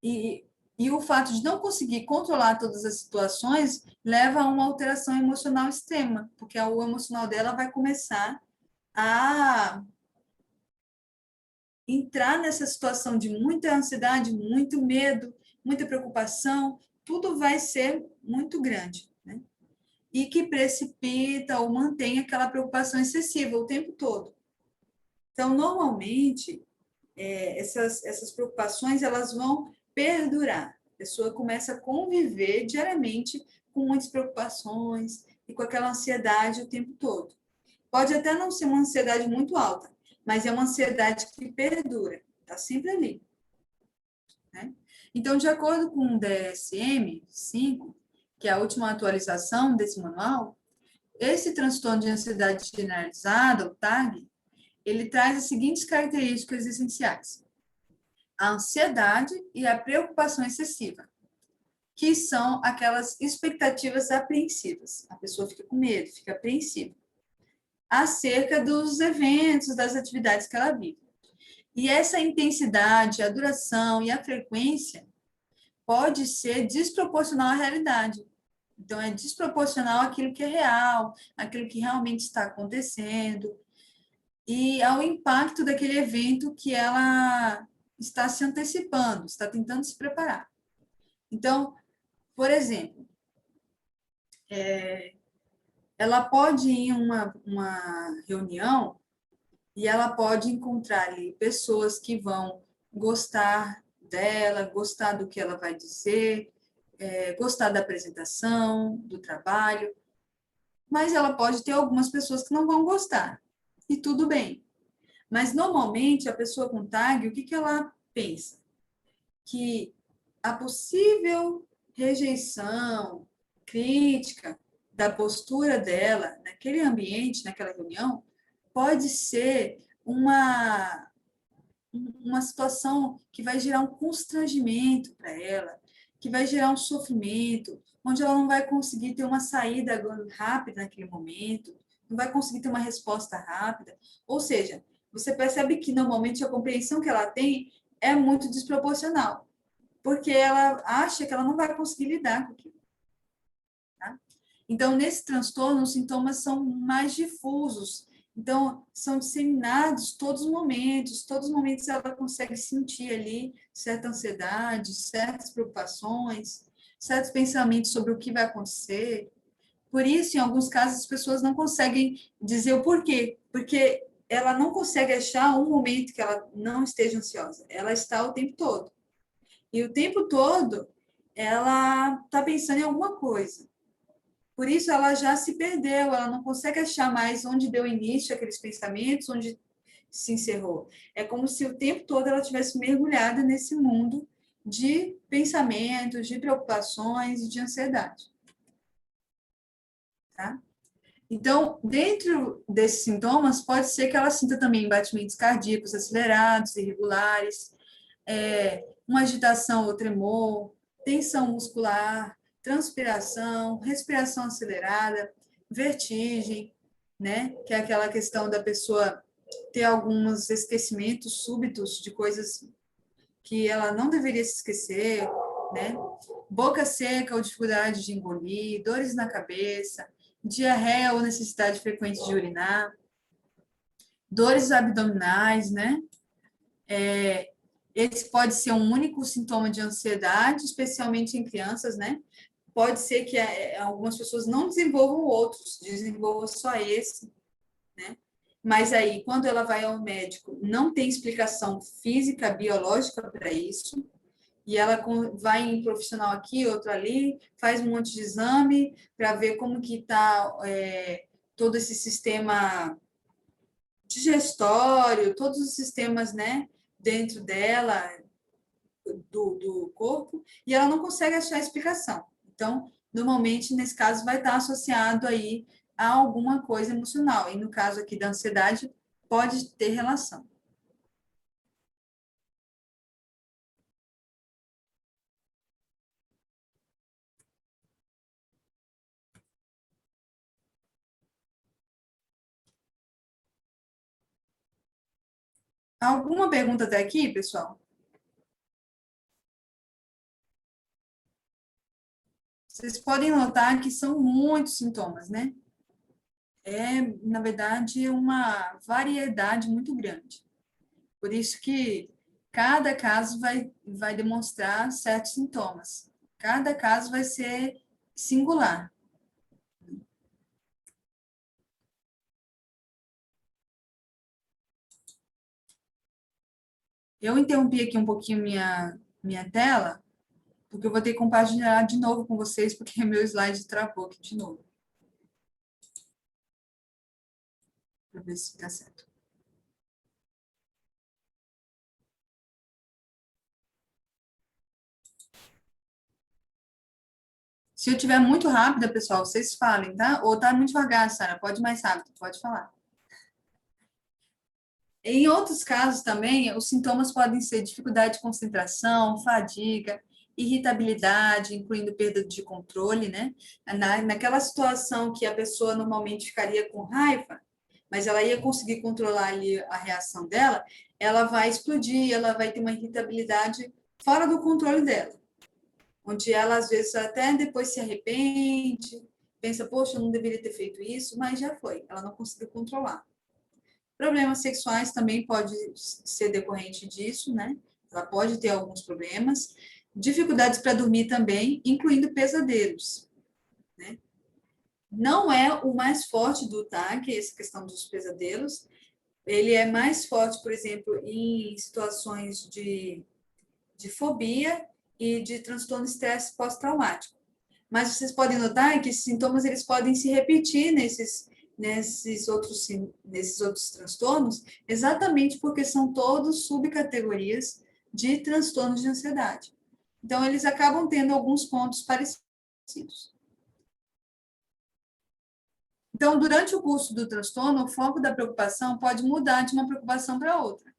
E o fato de não conseguir controlar todas as situações leva a uma alteração emocional extrema, porque o emocional dela vai começar a entrar nessa situação de muita ansiedade, muito medo, muita preocupação, tudo vai ser muito grande, né? E que precipita ou mantém aquela preocupação excessiva o tempo todo. Então, normalmente, essas preocupações elas vão perdurar. A pessoa começa a conviver diariamente com muitas preocupações e com aquela ansiedade o tempo todo. Pode até não ser uma ansiedade muito alta, mas é uma ansiedade que perdura, está sempre ali. Né? Então, de acordo com o DSM-5, que é a última atualização desse manual, esse transtorno de ansiedade generalizada, o TAG, ele traz as seguintes características essenciais: a ansiedade e a preocupação excessiva, que são aquelas expectativas apreensivas. A pessoa fica com medo, fica apreensiva acerca dos eventos, das atividades que ela vive. E essa intensidade, a duração e a frequência pode ser desproporcional à realidade. Então, é desproporcional àquilo que é real, àquilo que realmente está acontecendo, e ao impacto daquele evento que ela está se antecipando, está tentando se preparar. Então, por exemplo, ela pode ir em uma reunião e ela pode encontrar ali pessoas que vão gostar dela, gostar do que ela vai dizer, gostar da apresentação, do trabalho, mas ela pode ter algumas pessoas que não vão gostar, e tudo bem. Mas, normalmente, a pessoa com TAG, o que ela pensa? Que a possível rejeição, crítica da postura dela, naquele ambiente, naquela reunião, pode ser uma situação que vai gerar um constrangimento para ela, que vai gerar um sofrimento, onde ela não vai conseguir ter uma saída rápida naquele momento, não vai conseguir ter uma resposta rápida. Ou seja, você percebe que normalmente a compreensão que ela tem é muito desproporcional, porque ela acha que ela não vai conseguir lidar com aquilo. Tá? Então, nesse transtorno, os sintomas são mais difusos. Então, são disseminados todos os momentos ela consegue sentir ali certa ansiedade, certas preocupações, certos pensamentos sobre o que vai acontecer. Por isso, em alguns casos, as pessoas não conseguem dizer o porquê, porque ela não consegue achar um momento que ela não esteja ansiosa. Ela está o tempo todo. E o tempo todo, ela está pensando em alguma coisa. Por isso, ela já se perdeu, ela não consegue achar mais onde deu início aqueles pensamentos, onde se encerrou. É como se o tempo todo ela tivesse mergulhada nesse mundo de pensamentos, de preocupações e de ansiedade. Tá? Então, dentro desses sintomas, pode ser que ela sinta também batimentos cardíacos acelerados, irregulares, uma agitação ou tremor, tensão muscular, transpiração, respiração acelerada, vertigem, né? Que é aquela questão da pessoa ter alguns esquecimentos súbitos de coisas que ela não deveria se esquecer, né? Boca seca ou dificuldade de engolir, dores na cabeça, diarreia ou necessidade frequente de urinar, dores abdominais, né? Esse pode ser um único sintoma de ansiedade, especialmente em crianças, né? Pode ser que algumas pessoas não desenvolvam outros, desenvolvam só esse, né? Mas aí, quando ela vai ao médico, não tem explicação física, biológica para isso, e ela vai em profissional aqui, outro ali, faz um monte de exame para ver como que está todo esse sistema digestório, todos os sistemas, né, dentro dela, do corpo, e ela não consegue achar explicação. Então, normalmente, nesse caso, vai estar associado aí a alguma coisa emocional. E no caso aqui da ansiedade, pode ter relação. Alguma pergunta até aqui, pessoal? Vocês podem notar que são muitos sintomas, né? É, na verdade, uma variedade muito grande. Por isso que cada caso vai demonstrar certos sintomas. Cada caso vai ser singular. Eu interrompi aqui um pouquinho minha tela, porque eu vou ter que compartilhar de novo com vocês, porque meu slide travou aqui de novo. Para ver se está certo. Se eu estiver muito rápida, pessoal, vocês falem, tá? Ou tá muito devagar, Sara, pode ir mais rápido, pode falar. Em outros casos também, os sintomas podem ser dificuldade de concentração, fadiga, irritabilidade, incluindo perda de controle, né? Naquela situação que a pessoa normalmente ficaria com raiva, mas ela ia conseguir controlar ali a reação dela, ela vai explodir, ela vai ter uma irritabilidade fora do controle dela, onde ela às vezes até depois se arrepende, pensa, poxa, eu não deveria ter feito isso, mas já foi, ela não conseguiu controlar. Problemas sexuais também pode ser decorrente disso, né? Ela pode ter alguns problemas. Dificuldades para dormir também, incluindo pesadelos, né? Não é o mais forte do TAG, essa questão dos pesadelos. Ele é mais forte, por exemplo, em situações de fobia e de transtorno de estresse pós-traumático. Mas vocês podem notar que esses sintomas eles podem se repetir nesses outros transtornos, exatamente porque são todos subcategorias de transtornos de ansiedade. Então, eles acabam tendo alguns pontos parecidos. Então, durante o curso do transtorno, o foco da preocupação pode mudar de uma preocupação para outra.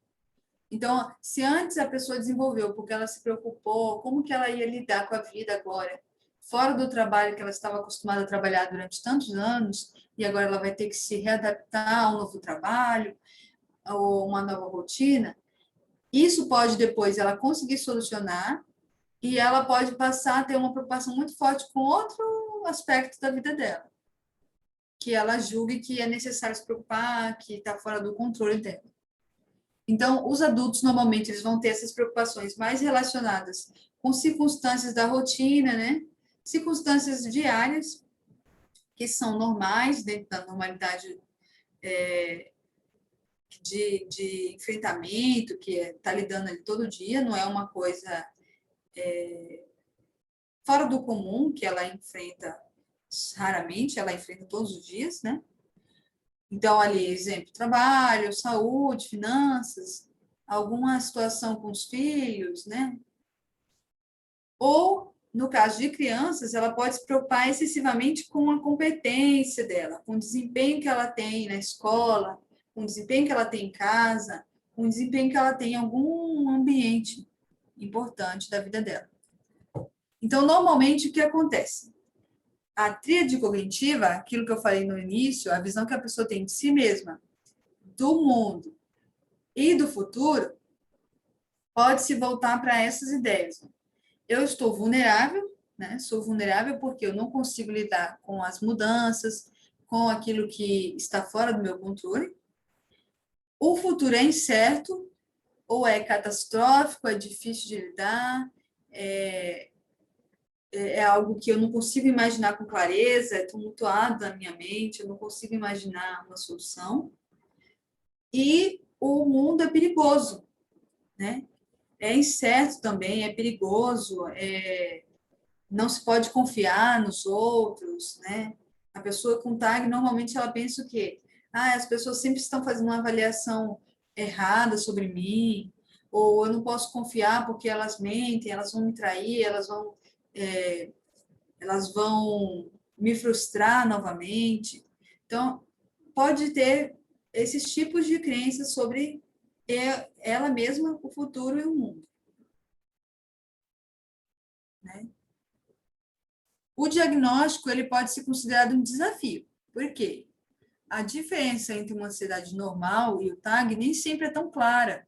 Então, se antes a pessoa desenvolveu porque ela se preocupou, como que ela ia lidar com a vida agora, fora do trabalho que ela estava acostumada a trabalhar durante tantos anos, e agora ela vai ter que se readaptar a um novo trabalho, ou uma nova rotina, isso pode depois ela conseguir solucionar e ela pode passar a ter uma preocupação muito forte com outro aspecto da vida dela, que ela julgue que é necessário se preocupar, que está fora do controle dela. Então, os adultos, normalmente, eles vão ter essas preocupações mais relacionadas com circunstâncias da rotina, né? Circunstâncias diárias, que são normais, dentro da normalidade de enfrentamento, que está lidando ali todo dia, não é uma coisa fora do comum, que ela enfrenta raramente, ela enfrenta todos os dias, né? Então, ali, exemplo, trabalho, saúde, finanças, alguma situação com os filhos, né? Ou, no caso de crianças, ela pode se preocupar excessivamente com a competência dela, com o desempenho que ela tem na escola, com o desempenho que ela tem em casa, com o desempenho que ela tem em algum ambiente importante da vida dela. Então, normalmente, o que acontece? A tríade cognitiva, aquilo que eu falei no início, a visão que a pessoa tem de si mesma, do mundo e do futuro, pode se voltar para essas ideias. Eu estou vulnerável, né? Sou vulnerável porque eu não consigo lidar com as mudanças, com aquilo que está fora do meu controle. O futuro é incerto, ou é catastrófico, é difícil de lidar, é algo que eu não consigo imaginar com clareza, é tumultuado na minha mente, eu não consigo imaginar uma solução. E o mundo é perigoso, né? É incerto também, é perigoso, não se pode confiar nos outros, né? A pessoa com TAG, normalmente, ela pensa o quê? As pessoas sempre estão fazendo uma avaliação errada sobre mim, ou eu não posso confiar porque elas mentem, elas vão me trair, elas vão me frustrar novamente. Então, pode ter esses tipos de crenças sobre ela mesma, o futuro e o mundo, né? O diagnóstico ele pode ser considerado um desafio. Por quê? A diferença entre uma ansiedade normal e o TAG nem sempre é tão clara,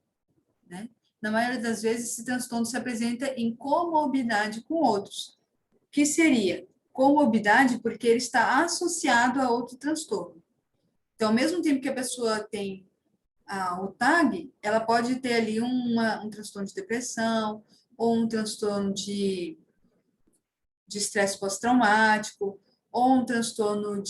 né? Na maioria das vezes, esse transtorno se apresenta em comorbidade com outros, que seria comorbidade porque ele está associado a outro transtorno. Então, ao mesmo tempo que a pessoa tem o TAG, ela pode ter ali um transtorno de depressão ou um transtorno de estresse pós-traumático ou um transtorno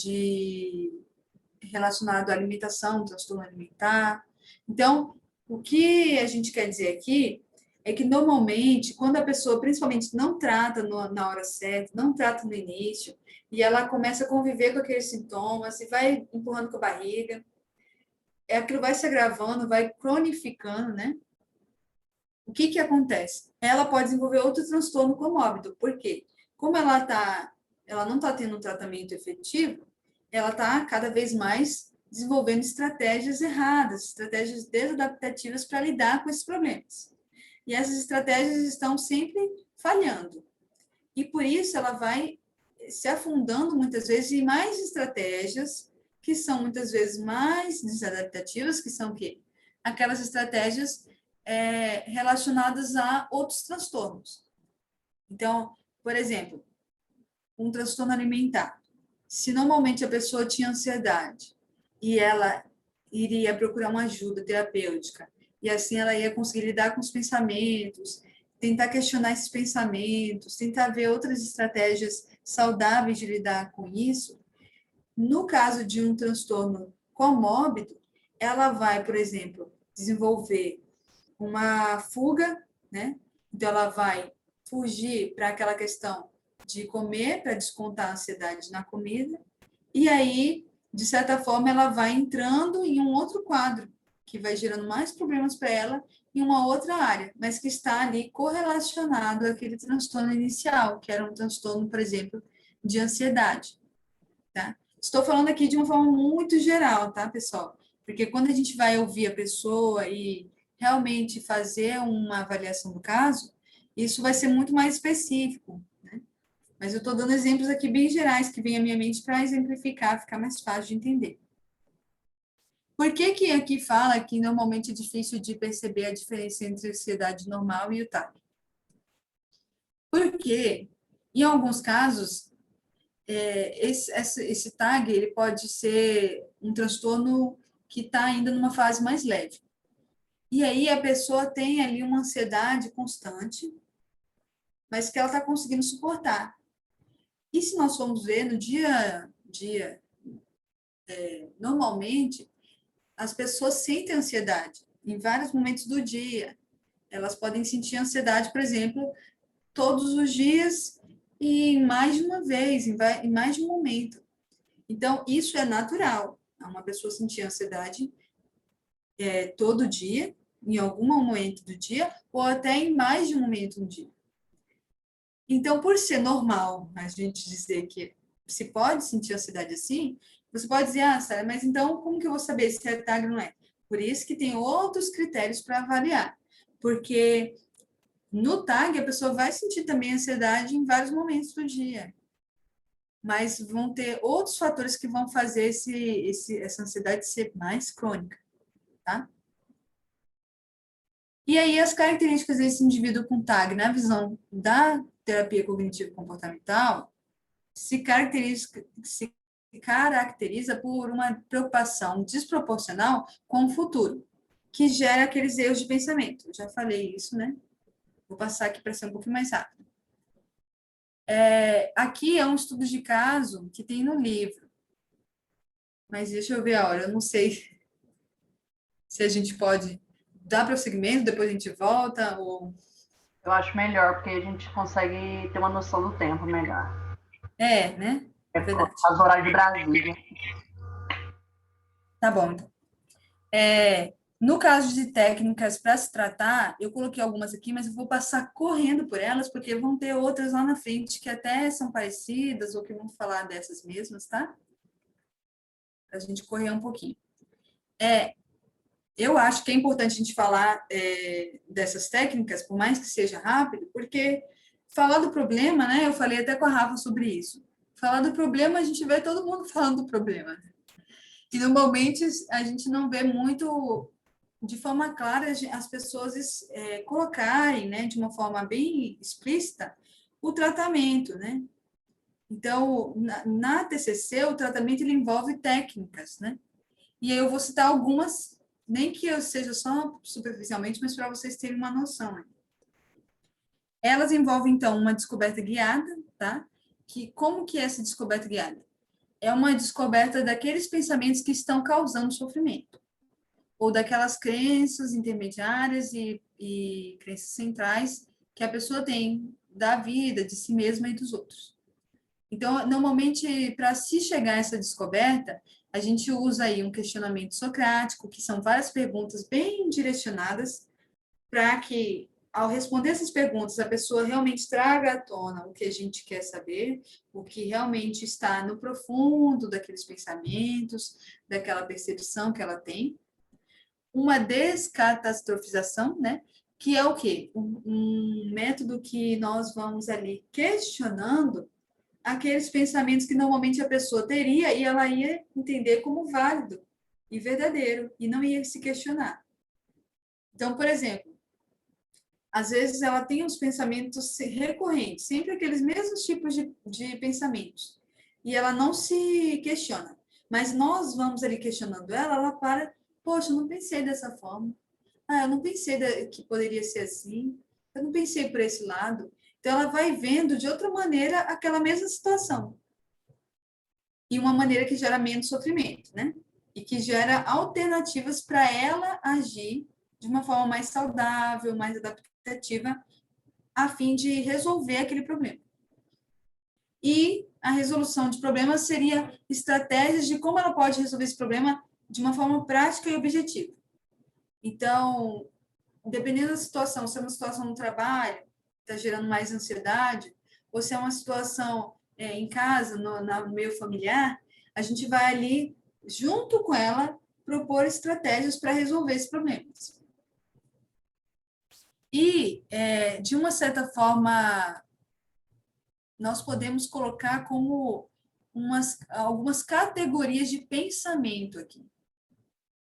relacionado à alimentação, um transtorno alimentar. Então, o que a gente quer dizer aqui é que, normalmente, quando a pessoa, principalmente, não trata na hora certa, não trata no início, e ela começa a conviver com aqueles sintomas e vai empurrando com a barriga, aquilo vai se agravando, vai cronificando, né? O que acontece? Ela pode desenvolver outro transtorno comórbido. Por quê? Como ela não está tendo um tratamento efetivo, ela está cada vez mais desenvolvendo estratégias erradas, estratégias desadaptativas para lidar com esses problemas. E essas estratégias estão sempre falhando. E por isso ela vai se afundando muitas vezes em mais estratégias que são muitas vezes mais desadaptativas, que são o quê? Aquelas estratégias relacionadas a outros transtornos. Então, por exemplo, um transtorno alimentar. Se normalmente a pessoa tinha ansiedade e ela iria procurar uma ajuda terapêutica, e assim ela ia conseguir lidar com os pensamentos, tentar questionar esses pensamentos, tentar ver outras estratégias saudáveis de lidar com isso. No caso de um transtorno comórbido, ela vai, por exemplo, desenvolver uma fuga, né? Então, ela vai fugir para aquela questão de comer, para descontar a ansiedade na comida, e aí, de certa forma, ela vai entrando em um outro quadro, que vai gerando mais problemas para ela em uma outra área, mas que está ali correlacionado àquele transtorno inicial, que era um transtorno, por exemplo, de ansiedade, tá? Estou falando aqui de uma forma muito geral, tá, pessoal? Porque quando a gente vai ouvir a pessoa e realmente fazer uma avaliação do caso, isso vai ser muito mais específico, né? Mas eu estou dando exemplos aqui bem gerais que vêm à minha mente para exemplificar, ficar mais fácil de entender. Por que que aqui fala que normalmente é difícil de perceber a diferença entre a ansiedade normal e o TAG? Porque, em alguns casos, esse TAG ele pode ser um transtorno que está ainda numa fase mais leve. E aí a pessoa tem ali uma ansiedade constante, mas que ela está conseguindo suportar. E se nós formos ver no dia a dia, normalmente, as pessoas sentem ansiedade em vários momentos do dia. Elas podem sentir ansiedade, por exemplo, todos os dias e em mais de uma vez, em mais de um momento. Então, isso é natural. Uma pessoa sentir ansiedade todo dia, em algum momento do dia, ou até em mais de um momento do dia. Então, por ser normal a gente dizer que se pode sentir ansiedade assim, você pode dizer, ah, Sara, mas então como que eu vou saber se é TAG ou não é? Por isso que tem outros critérios para avaliar. Porque no TAG a pessoa vai sentir também ansiedade em vários momentos do dia. Mas vão ter outros fatores que vão fazer essa ansiedade ser mais crônica, tá? E aí, as características desse indivíduo com TAG, na visão da terapia cognitivo-comportamental, se caracteriza por uma preocupação desproporcional com o futuro, que gera aqueles erros de pensamento. Eu já falei isso, né? Vou passar aqui para ser um pouquinho mais rápido. Aqui é um estudo de caso que tem no livro. Mas deixa eu ver a hora. Eu não sei se a gente pode dar prosseguimento, depois a gente volta, ou... Eu acho melhor, porque a gente consegue ter uma noção do tempo melhor. né? É verdade. As horários de Brasília. Tá bom, então. No caso de técnicas para se tratar, eu coloquei algumas aqui, mas eu vou passar correndo por elas, porque vão ter outras lá na frente que até são parecidas ou que vão falar dessas mesmas, tá? Para a gente correr um pouquinho. Eu acho que é importante a gente falar dessas técnicas, por mais que seja rápido, porque falar do problema, né? Eu falei até com a Rafa sobre isso. Falar do problema, a gente vê todo mundo falando do problema. E normalmente a gente não vê muito de forma clara as pessoas colocarem, né, de uma forma bem explícita, o tratamento, né? Então, na TCC, o tratamento ele envolve técnicas, né? E aí eu vou citar algumas, nem que eu seja só superficialmente, mas para vocês terem uma noção. Né? Elas envolvem, então, uma descoberta guiada, tá? Como que é essa descoberta guiada? É uma descoberta daqueles pensamentos que estão causando sofrimento, ou daquelas crenças intermediárias e crenças centrais que a pessoa tem da vida, de si mesma e dos outros. Então, normalmente, para se chegar a essa descoberta, a gente usa aí um questionamento socrático, que são várias perguntas bem direcionadas para que, ao responder essas perguntas, a pessoa realmente traga à tona o que a gente quer saber, o que realmente está no profundo daqueles pensamentos, daquela percepção que ela tem. Uma descatastrofização, né? Que é o quê? Um método que nós vamos ali questionando aqueles pensamentos que normalmente a pessoa teria e ela ia entender como válido e verdadeiro e não ia se questionar. Então, por exemplo, às vezes ela tem uns pensamentos recorrentes, sempre aqueles mesmos tipos de pensamentos, e ela não se questiona. Mas nós vamos ali questionando ela para, poxa, eu não pensei dessa forma. Ah, eu não pensei que poderia ser assim. Eu não pensei por esse lado. Então, ela vai vendo de outra maneira aquela mesma situação. E uma maneira que gera menos sofrimento, né? E que gera alternativas para ela agir de uma forma mais saudável, mais adaptativa, a fim de resolver aquele problema. E a resolução de problemas seria estratégias de como ela pode resolver esse problema de uma forma prática e objetiva. Então, dependendo da situação, se é uma situação no trabalho, está gerando mais ansiedade, ou se é uma situação em casa, no meio familiar, a gente vai ali, junto com ela, propor estratégias para resolver esses problemas. E, de uma certa forma, nós podemos colocar como algumas categorias de pensamento aqui,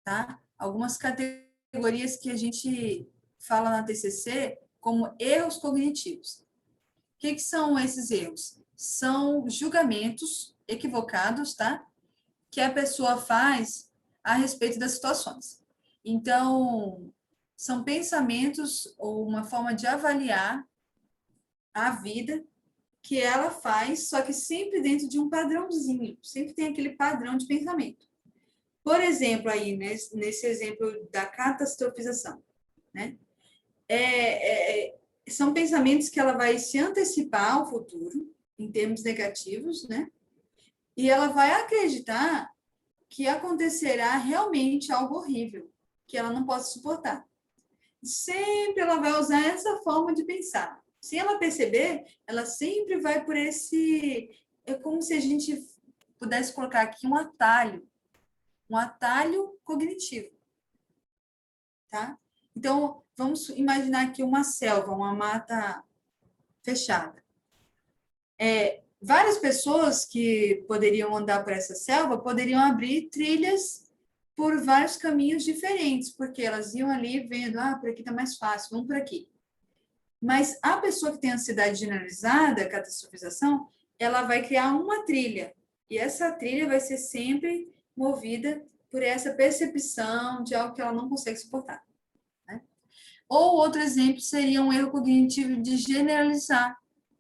tá? Algumas categorias que a gente fala na TCC como erros cognitivos. O que são esses erros? São julgamentos equivocados, tá? Que a pessoa faz a respeito das situações. Então, são pensamentos ou uma forma de avaliar a vida que ela faz, só que sempre dentro de um padrãozinho, sempre tem aquele padrão de pensamento. Por exemplo, aí, nesse exemplo da catastrofização, né? São pensamentos que ela vai se antecipar ao futuro, em termos negativos, né? E ela vai acreditar que acontecerá realmente algo horrível, que ela não possa suportar. Sempre ela vai usar essa forma de pensar. Se ela perceber, ela sempre vai por esse... É como se a gente pudesse colocar aqui um atalho cognitivo, tá? Então, vamos imaginar aqui uma selva, uma mata fechada. Várias pessoas que poderiam andar por essa selva poderiam abrir trilhas por vários caminhos diferentes, porque elas iam ali vendo, por aqui está mais fácil, vamos por aqui. Mas a pessoa que tem ansiedade generalizada, catastrofização, ela vai criar uma trilha, e essa trilha vai ser sempre movida por essa percepção de algo que ela não consegue suportar. Né? Ou outro exemplo seria um erro cognitivo de generalizar,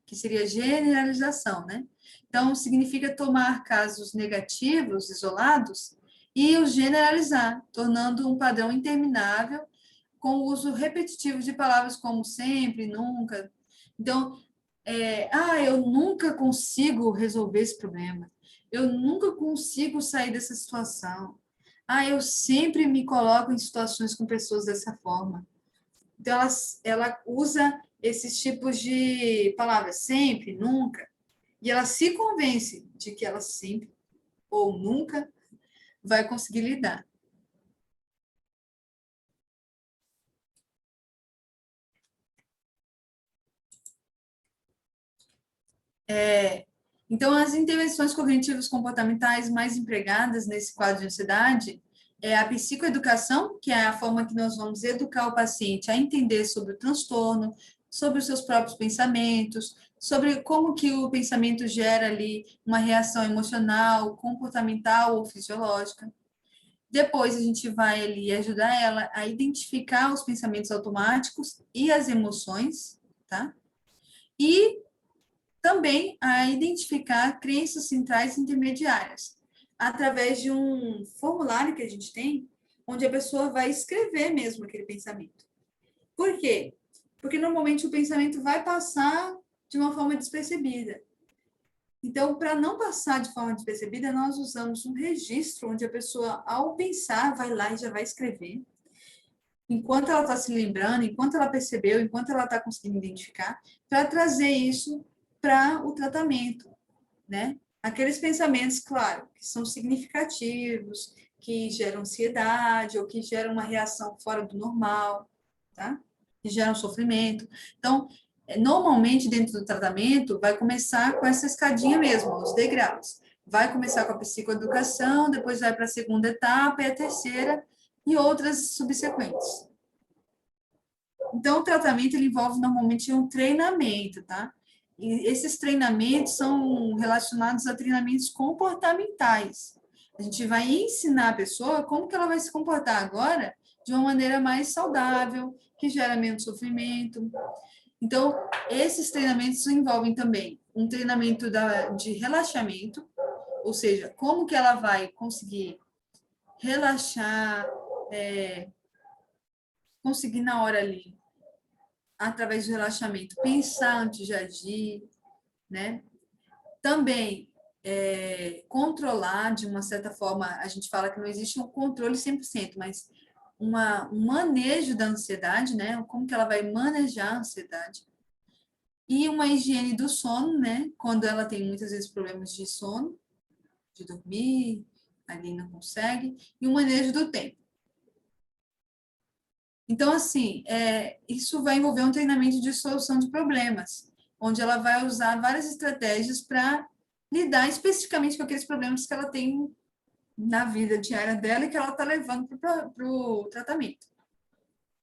que seria generalização, né? Então, significa tomar casos negativos, isolados, e os generalizar, tornando um padrão interminável com o uso repetitivo de palavras como sempre, nunca. Então, eu nunca consigo resolver esse problema. Eu nunca consigo sair dessa situação. Eu sempre me coloco em situações com pessoas dessa forma. Então, ela usa esses tipos de palavras, sempre, nunca, e ela se convence de que ela sempre ou nunca vai conseguir lidar. Então, as intervenções cognitivas comportamentais mais empregadas nesse quadro de ansiedade é a psicoeducação, que é a forma que nós vamos educar o paciente a entender sobre o transtorno, sobre os seus próprios pensamentos, sobre como que o pensamento gera ali uma reação emocional, comportamental ou fisiológica. Depois, a gente vai ali ajudar ela a identificar os pensamentos automáticos e as emoções, tá? E também a identificar crenças centrais intermediárias, através de um formulário que a gente tem, onde a pessoa vai escrever mesmo aquele pensamento. Por quê? Porque normalmente o pensamento vai passar de uma forma despercebida. Então, para não passar de forma despercebida, nós usamos um registro onde a pessoa, ao pensar, vai lá e já vai escrever. Enquanto ela está se lembrando, enquanto ela percebeu, enquanto ela está conseguindo identificar, para trazer isso para o tratamento, né? Aqueles pensamentos, claro, que são significativos, que geram ansiedade ou que geram uma reação fora do normal, tá? Que geram sofrimento. Então, normalmente, dentro do tratamento, vai começar com essa escadinha mesmo, os degraus. Vai começar com a psicoeducação, depois vai para a segunda etapa e a terceira, e outras subsequentes. Então, o tratamento ele envolve normalmente um treinamento, tá? E esses treinamentos são relacionados a treinamentos comportamentais. A gente vai ensinar a pessoa como que ela vai se comportar agora de uma maneira mais saudável, que gera menos sofrimento. Então, esses treinamentos envolvem também um treinamento de relaxamento, ou seja, como que ela vai conseguir relaxar, conseguir na hora ali, através do relaxamento, pensar antes de agir, né? Também controlar, de uma certa forma, a gente fala que não existe um controle 100%, mas um manejo da ansiedade, né? Como que ela vai manejar a ansiedade. E uma higiene do sono, né? Quando ela tem muitas vezes problemas de sono. de dormir, ali não consegue, e o manejo do tempo. Então, assim, isso vai envolver um treinamento de solução de problemas, onde ela vai usar várias estratégias para lidar especificamente com aqueles problemas que ela tem na vida diária dela e que ela está levando para o tratamento.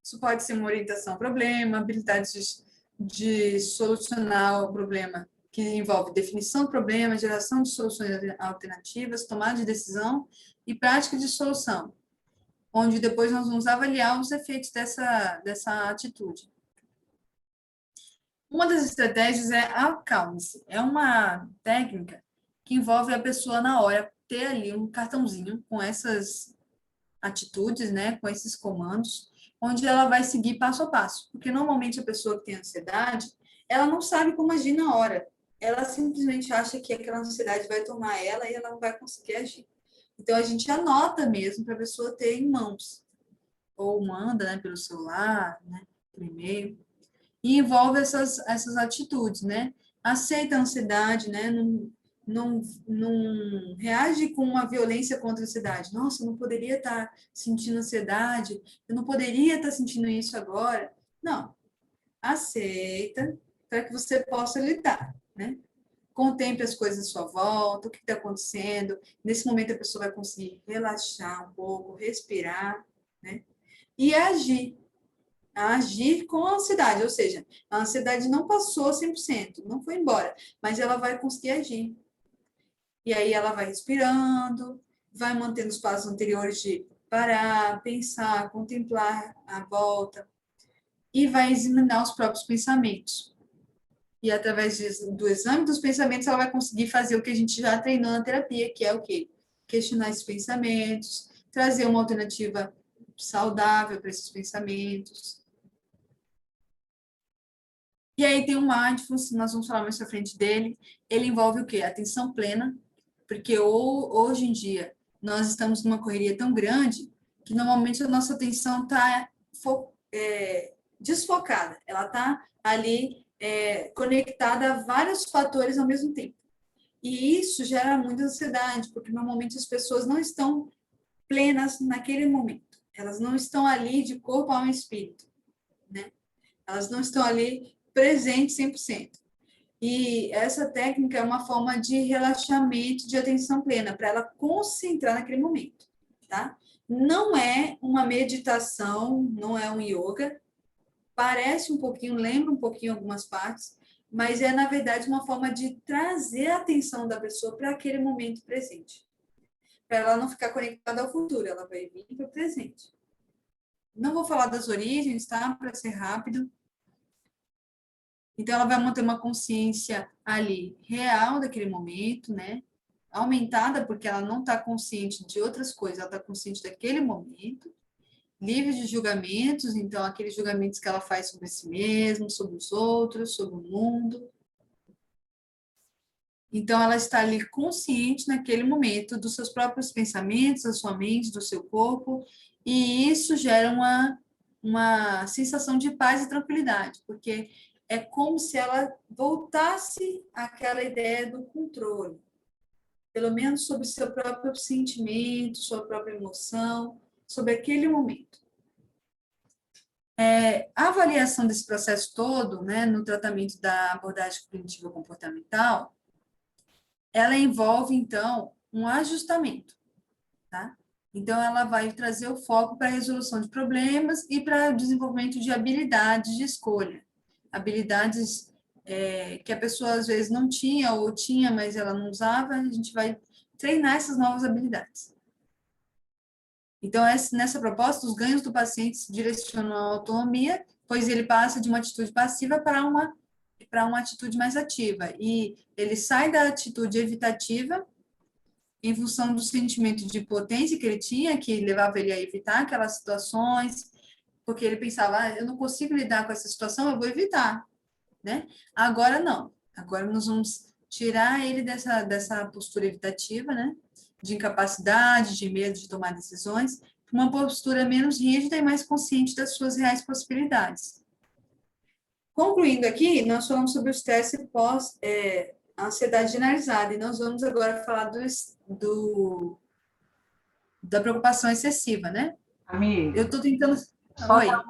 Isso pode ser uma orientação ao problema, habilidades de solucionar o problema, que envolve definição do problema, geração de soluções alternativas, tomada de decisão e prática de solução, onde depois nós vamos avaliar os efeitos dessa atitude. Uma das estratégias é a acalme-se. É uma técnica que envolve a pessoa na hora ter ali um cartãozinho com essas atitudes, né, com esses comandos, onde ela vai seguir passo a passo. Porque normalmente a pessoa que tem ansiedade, ela não sabe como agir na hora. Ela simplesmente acha que aquela ansiedade vai tomar ela e ela não vai conseguir agir. Então a gente anota mesmo para a pessoa ter em mãos, ou manda, né, pelo celular, né, por e-mail. E envolve essas atitudes, né? Aceita a ansiedade, né? Não reage com uma violência contra a ansiedade. Nossa, eu não poderia estar sentindo ansiedade, eu não poderia estar sentindo isso agora. Não. Aceita para que você possa lidar, né? Contemple as coisas à sua volta, o que está acontecendo. Nesse momento, a pessoa vai conseguir relaxar um pouco, respirar, né? E agir. Agir com a ansiedade, ou seja, a ansiedade não passou 100%, não foi embora, mas ela vai conseguir agir. E aí ela vai respirando, vai mantendo os passos anteriores de parar, pensar, contemplar a volta, e vai examinar os próprios pensamentos. E através do exame dos pensamentos, ela vai conseguir fazer o que a gente já treinou na terapia, que é o quê? Questionar esses pensamentos, trazer uma alternativa saudável para esses pensamentos. E aí tem o Mindfulness, nós vamos falar mais pra frente dele. Ele envolve o quê? Atenção plena, porque hoje em dia nós estamos numa correria tão grande que normalmente a nossa atenção está desfocada. Ela está ali conectada a vários fatores ao mesmo tempo. E isso gera muita ansiedade, porque normalmente as pessoas não estão plenas naquele momento. Elas não estão ali de corpo, alma e espírito, né? Elas não estão ali presentes 100%. E essa técnica é uma forma de relaxamento, de atenção plena, para ela concentrar naquele momento, tá? Não é uma meditação, não é um yoga, parece um pouquinho, lembra um pouquinho algumas partes, mas é, na verdade, uma forma de trazer a atenção da pessoa para aquele momento presente. Para ela não ficar conectada ao futuro, ela vai vir para o presente. Não vou falar das origens, tá? Para ser rápido. Então, ela vai manter uma consciência ali real daquele momento, né? Aumentada, porque ela não está consciente de outras coisas, ela está consciente daquele momento. Livre de julgamentos, então, aqueles julgamentos que ela faz sobre si mesma, sobre os outros, sobre o mundo. Então, ela está ali consciente naquele momento dos seus próprios pensamentos, da sua mente, do seu corpo, e isso gera uma sensação de paz e tranquilidade, porque é como se ela voltasse àquela ideia do controle, pelo menos sobre seu próprio sentimento, sua própria emoção, sobre aquele momento. A avaliação desse processo todo, né, no tratamento da abordagem cognitiva comportamental, ela envolve, então, um ajustamento, tá? Então, ela vai trazer o foco para a resolução de problemas e para o desenvolvimento de habilidades de escolha. Habilidades que a pessoa, às vezes, não tinha ou tinha, mas ela não usava, a gente vai treinar essas novas habilidades. Então, nessa proposta, os ganhos do paciente se direcionam à autonomia, pois ele passa de uma atitude passiva para uma atitude mais ativa. E ele sai da atitude evitativa em função do sentimento de potência que ele tinha, que levava ele a evitar aquelas situações, porque ele pensava, eu não consigo lidar com essa situação, eu vou evitar, né? Agora não. Agora nós vamos tirar ele dessa postura evitativa, né? De incapacidade, de medo de tomar decisões, para uma postura menos rígida e mais consciente das suas reais possibilidades. Concluindo aqui, nós falamos sobre o estresse a ansiedade generalizada. E nós vamos agora falar da preocupação excessiva, né? Amiga, Eu estou tentando... só Oi. dar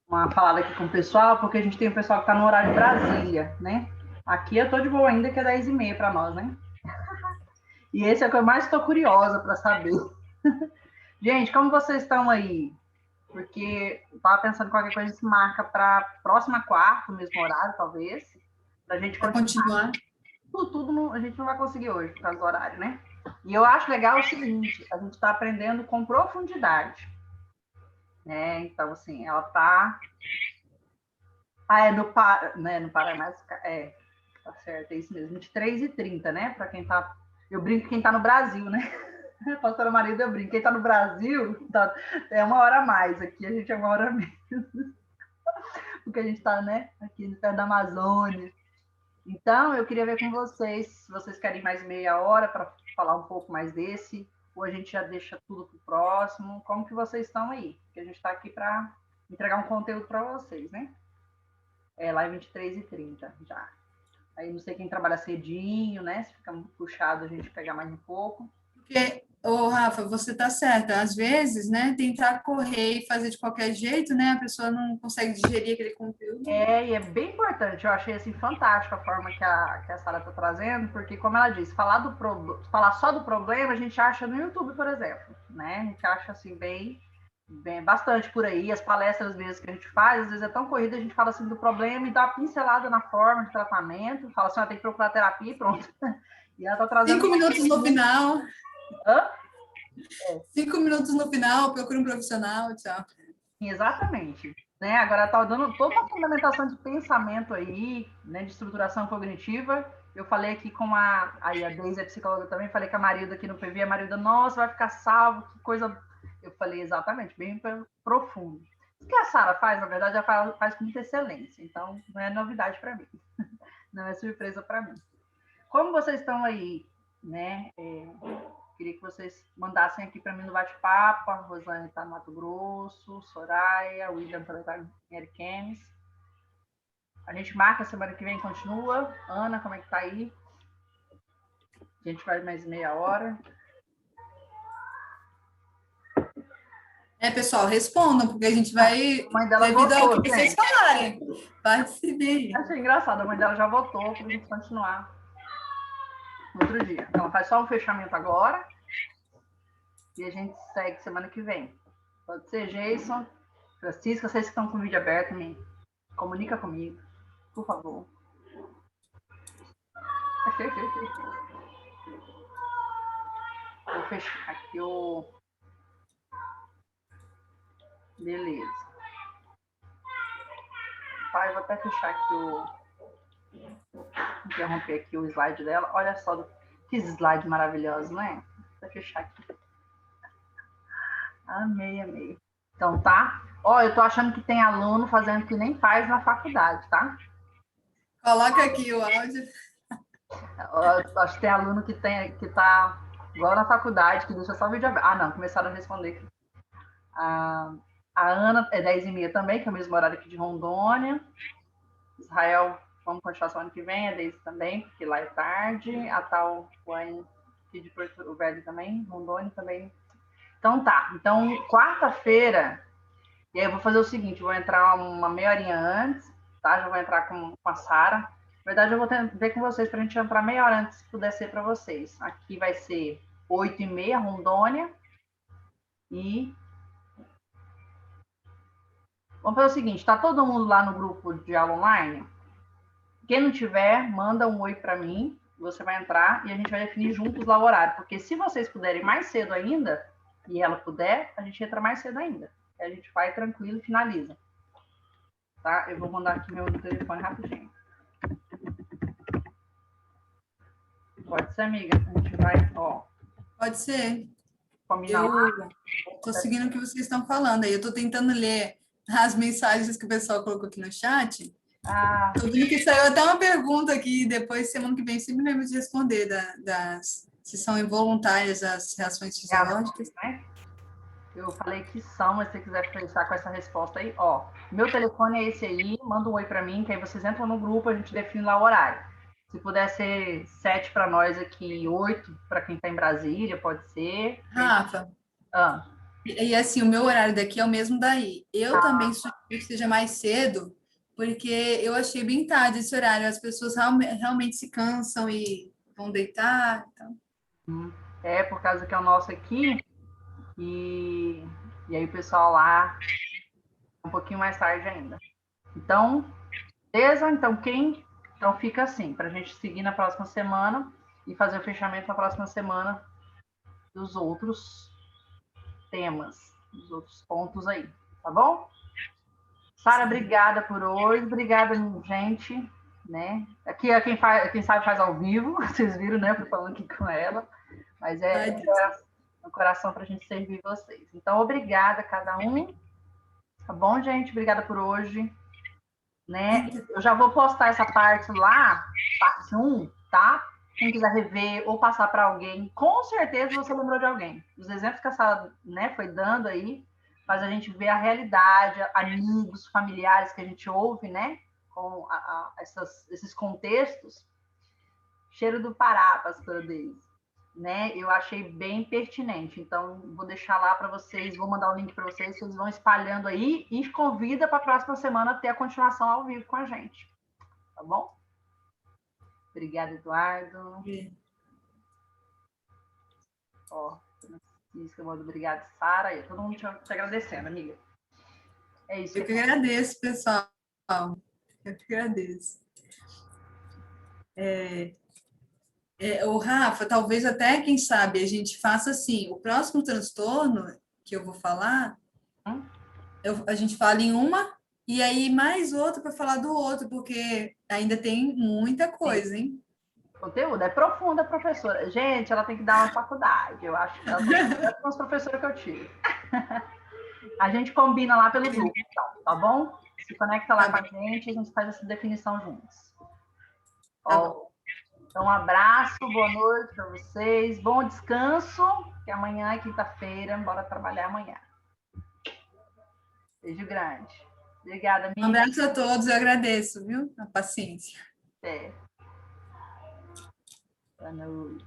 uma falada aqui com o pessoal, porque a gente tem um pessoal que está no horário de Brasília, né? Aqui eu tô de boa ainda, que é 10h30 para nós, né? E esse é o que eu mais estou curiosa para saber. Gente, como vocês estão aí? Porque eu estava pensando em qualquer coisa, a gente marca para próxima quarta, mesmo horário, talvez, para a gente continuar. Tudo a gente não vai conseguir hoje, por causa do horário, né? E eu acho legal o seguinte, a gente está aprendendo com profundidade. Né? Então, assim, ela está... no Paraná, tá certo, é isso mesmo, 23h30, né? Para quem tá... Eu brinco quem tá no Brasil, né? A pastora Maria, eu brinco. Quem tá no Brasil, é 1 hora a mais. Aqui a gente é 1 hora a menos. Porque a gente tá, né? Aqui perto da Amazônia. Então, eu queria ver com vocês, se vocês querem mais meia hora para falar um pouco mais desse, ou a gente já deixa tudo pro próximo. Como que vocês estão aí? Porque a gente está aqui para entregar um conteúdo para vocês, né? Lá em 23h30 já. Aí não sei quem trabalha cedinho, né? Se fica muito puxado, a gente pegar mais um pouco. Porque, Rafa, você está certa. Às vezes, né, tentar correr e fazer de qualquer jeito, né, a pessoa não consegue digerir aquele conteúdo. E é bem importante. Eu achei assim fantástico a forma que a Sara está trazendo, porque, como ela disse, falar só do problema a gente acha no YouTube, por exemplo, né? A gente acha assim bem bastante por aí. As palestras mesmo que a gente faz, às vezes é tão corrida, a gente fala assim do problema e dá uma pincelada na forma de tratamento, fala assim, tem que procurar terapia e pronto. E ela está trazendo 5 minutos no final. Hã? 5 minutos no final, procura um profissional, tchau. Exatamente. Né? Agora está dando toda uma fundamentação de pensamento aí, né, de estruturação cognitiva. Eu falei aqui com a Deise, a psicóloga também, falei com a Marilda aqui no PV, a Marilda, nossa, vai ficar salvo, que coisa... Eu falei exatamente, bem profundo. O que a Sara faz, na verdade, ela faz com muita excelência, então não é novidade para mim, não é surpresa para mim. Como vocês estão aí, né? Queria que vocês mandassem aqui para mim no bate-papo. A Rosane está no Mato Grosso, Soraya, o William também está em Ariquemes. A gente marca, semana que vem continua. Ana, como é que tá aí? A gente vai mais meia hora. Pessoal, respondam, porque a gente vai... A mãe dela devido votou, ao que vocês falarem. Participem. Achei engraçado, a mãe dela já votou para a gente continuar no outro dia. Ela faz só um fechamento agora e a gente segue semana que vem. Pode ser, Jason, Francisca, vocês que estão com o vídeo aberto, me comunica comigo, por favor. Vou fechar aqui o... Beleza. Pai, vou até fechar aqui interromper aqui o slide dela. Olha só que slide maravilhoso, não é? Vou fechar aqui. Amei. Então, tá? Eu tô achando que tem aluno fazendo que nem faz na faculdade, tá? Coloca aqui o áudio. Acho que tem aluno que tá igual na faculdade, que deixa só o vídeo aberto. Não, começaram a responder aqui. A Ana é 10h30 também, que é o mesmo horário aqui de Rondônia. Israel, vamos continuar semana que vem, a Deise também, porque lá é tarde. A tal Wayne aqui de Porto Velho também, Rondônia também. Então tá. Então, quarta-feira, e aí eu vou fazer o seguinte, vou entrar uma meia horinha antes, tá? Já vou entrar com a Sara. Na verdade, eu vou ver com vocês pra gente entrar meia hora antes, se puder ser para vocês. Aqui vai ser 8h30, Rondônia. E vamos fazer o seguinte, tá todo mundo lá no grupo de aula online? Quem não tiver, manda um oi para mim, você vai entrar e a gente vai definir juntos lá o horário, porque se vocês puderem mais cedo ainda, e ela puder, a gente entra mais cedo ainda. A gente vai tranquilo e finaliza. Tá? Eu vou mandar aqui meu telefone rapidinho. Pode ser, amiga? A gente vai, Pode ser. Combinar. Eu estou seguindo o que vocês estão falando aí. Eu estou tentando ler as mensagens que o pessoal colocou aqui no chat. Estou vendo que saiu até uma pergunta aqui, depois, semana que vem, sempre lembro de responder se são involuntárias as reações fisiológicas. Eu falei que são, mas se você quiser pensar com essa resposta aí, meu telefone é esse aí, manda um oi para mim, que aí vocês entram no grupo, a gente define lá o horário. Se puder ser 7 para nós aqui, 8 para quem está em Brasília, pode ser. Rafa, Ah, e assim, o meu horário daqui é o mesmo daí. Eu também sugiro que seja mais cedo, porque eu achei bem tarde esse horário. As pessoas realmente se cansam e vão deitar. Então. por causa que é o nosso aqui, e, e aí o pessoal lá um pouquinho mais tarde ainda. Então, beleza? Então fica assim, para a gente seguir na próxima semana e fazer o fechamento na próxima semana dos outros temas, dos outros pontos aí, tá bom? Sara, obrigada por hoje, obrigada, gente, né? Aqui é quem sabe faz ao vivo, vocês viram, né? Eu fui falando aqui com ela, mas no coração para a gente servir vocês. Então, obrigada a cada um, tá bom, gente? Obrigada por hoje, né? Eu já vou postar essa parte lá, parte 1, tá? Quem quiser rever ou passar para alguém, com certeza você lembrou de alguém. Os exemplos que a Sara, né, foi dando aí, faz a gente ver a realidade, amigos, familiares que a gente ouve, né? Com esses contextos. Cheiro do Pará, pastora Deise, né? Eu achei bem pertinente. Então, vou deixar lá para vocês, vou mandar o link para vocês, vocês vão espalhando aí e convida para a próxima semana ter a continuação ao vivo com a gente. Tá bom? Obrigada, Eduardo. Ó, Francisca, muito obrigada, Sara. E todo mundo te agradecendo, amiga. É isso. Eu que agradeço, pessoal. Eu que agradeço. O Rafa, talvez até, quem sabe, a gente faça assim, o próximo transtorno que eu vou falar, a gente fala em uma e aí mais outra para falar do outro, porque ainda tem muita coisa, hein? Conteúdo é profunda, professora. Gente, ela tem que dar uma faculdade. Eu acho que ela é uma professora que eu tive. A gente combina lá pelo grupo, tá bom? Se conecta lá com a gente faz essa definição juntos. Ó, então, um abraço, boa noite para vocês, bom descanso, que amanhã é quinta-feira, bora trabalhar amanhã. Beijo grande. Obrigada, amiga. Um abraço a todos, eu agradeço, viu? A paciência. Boa noite.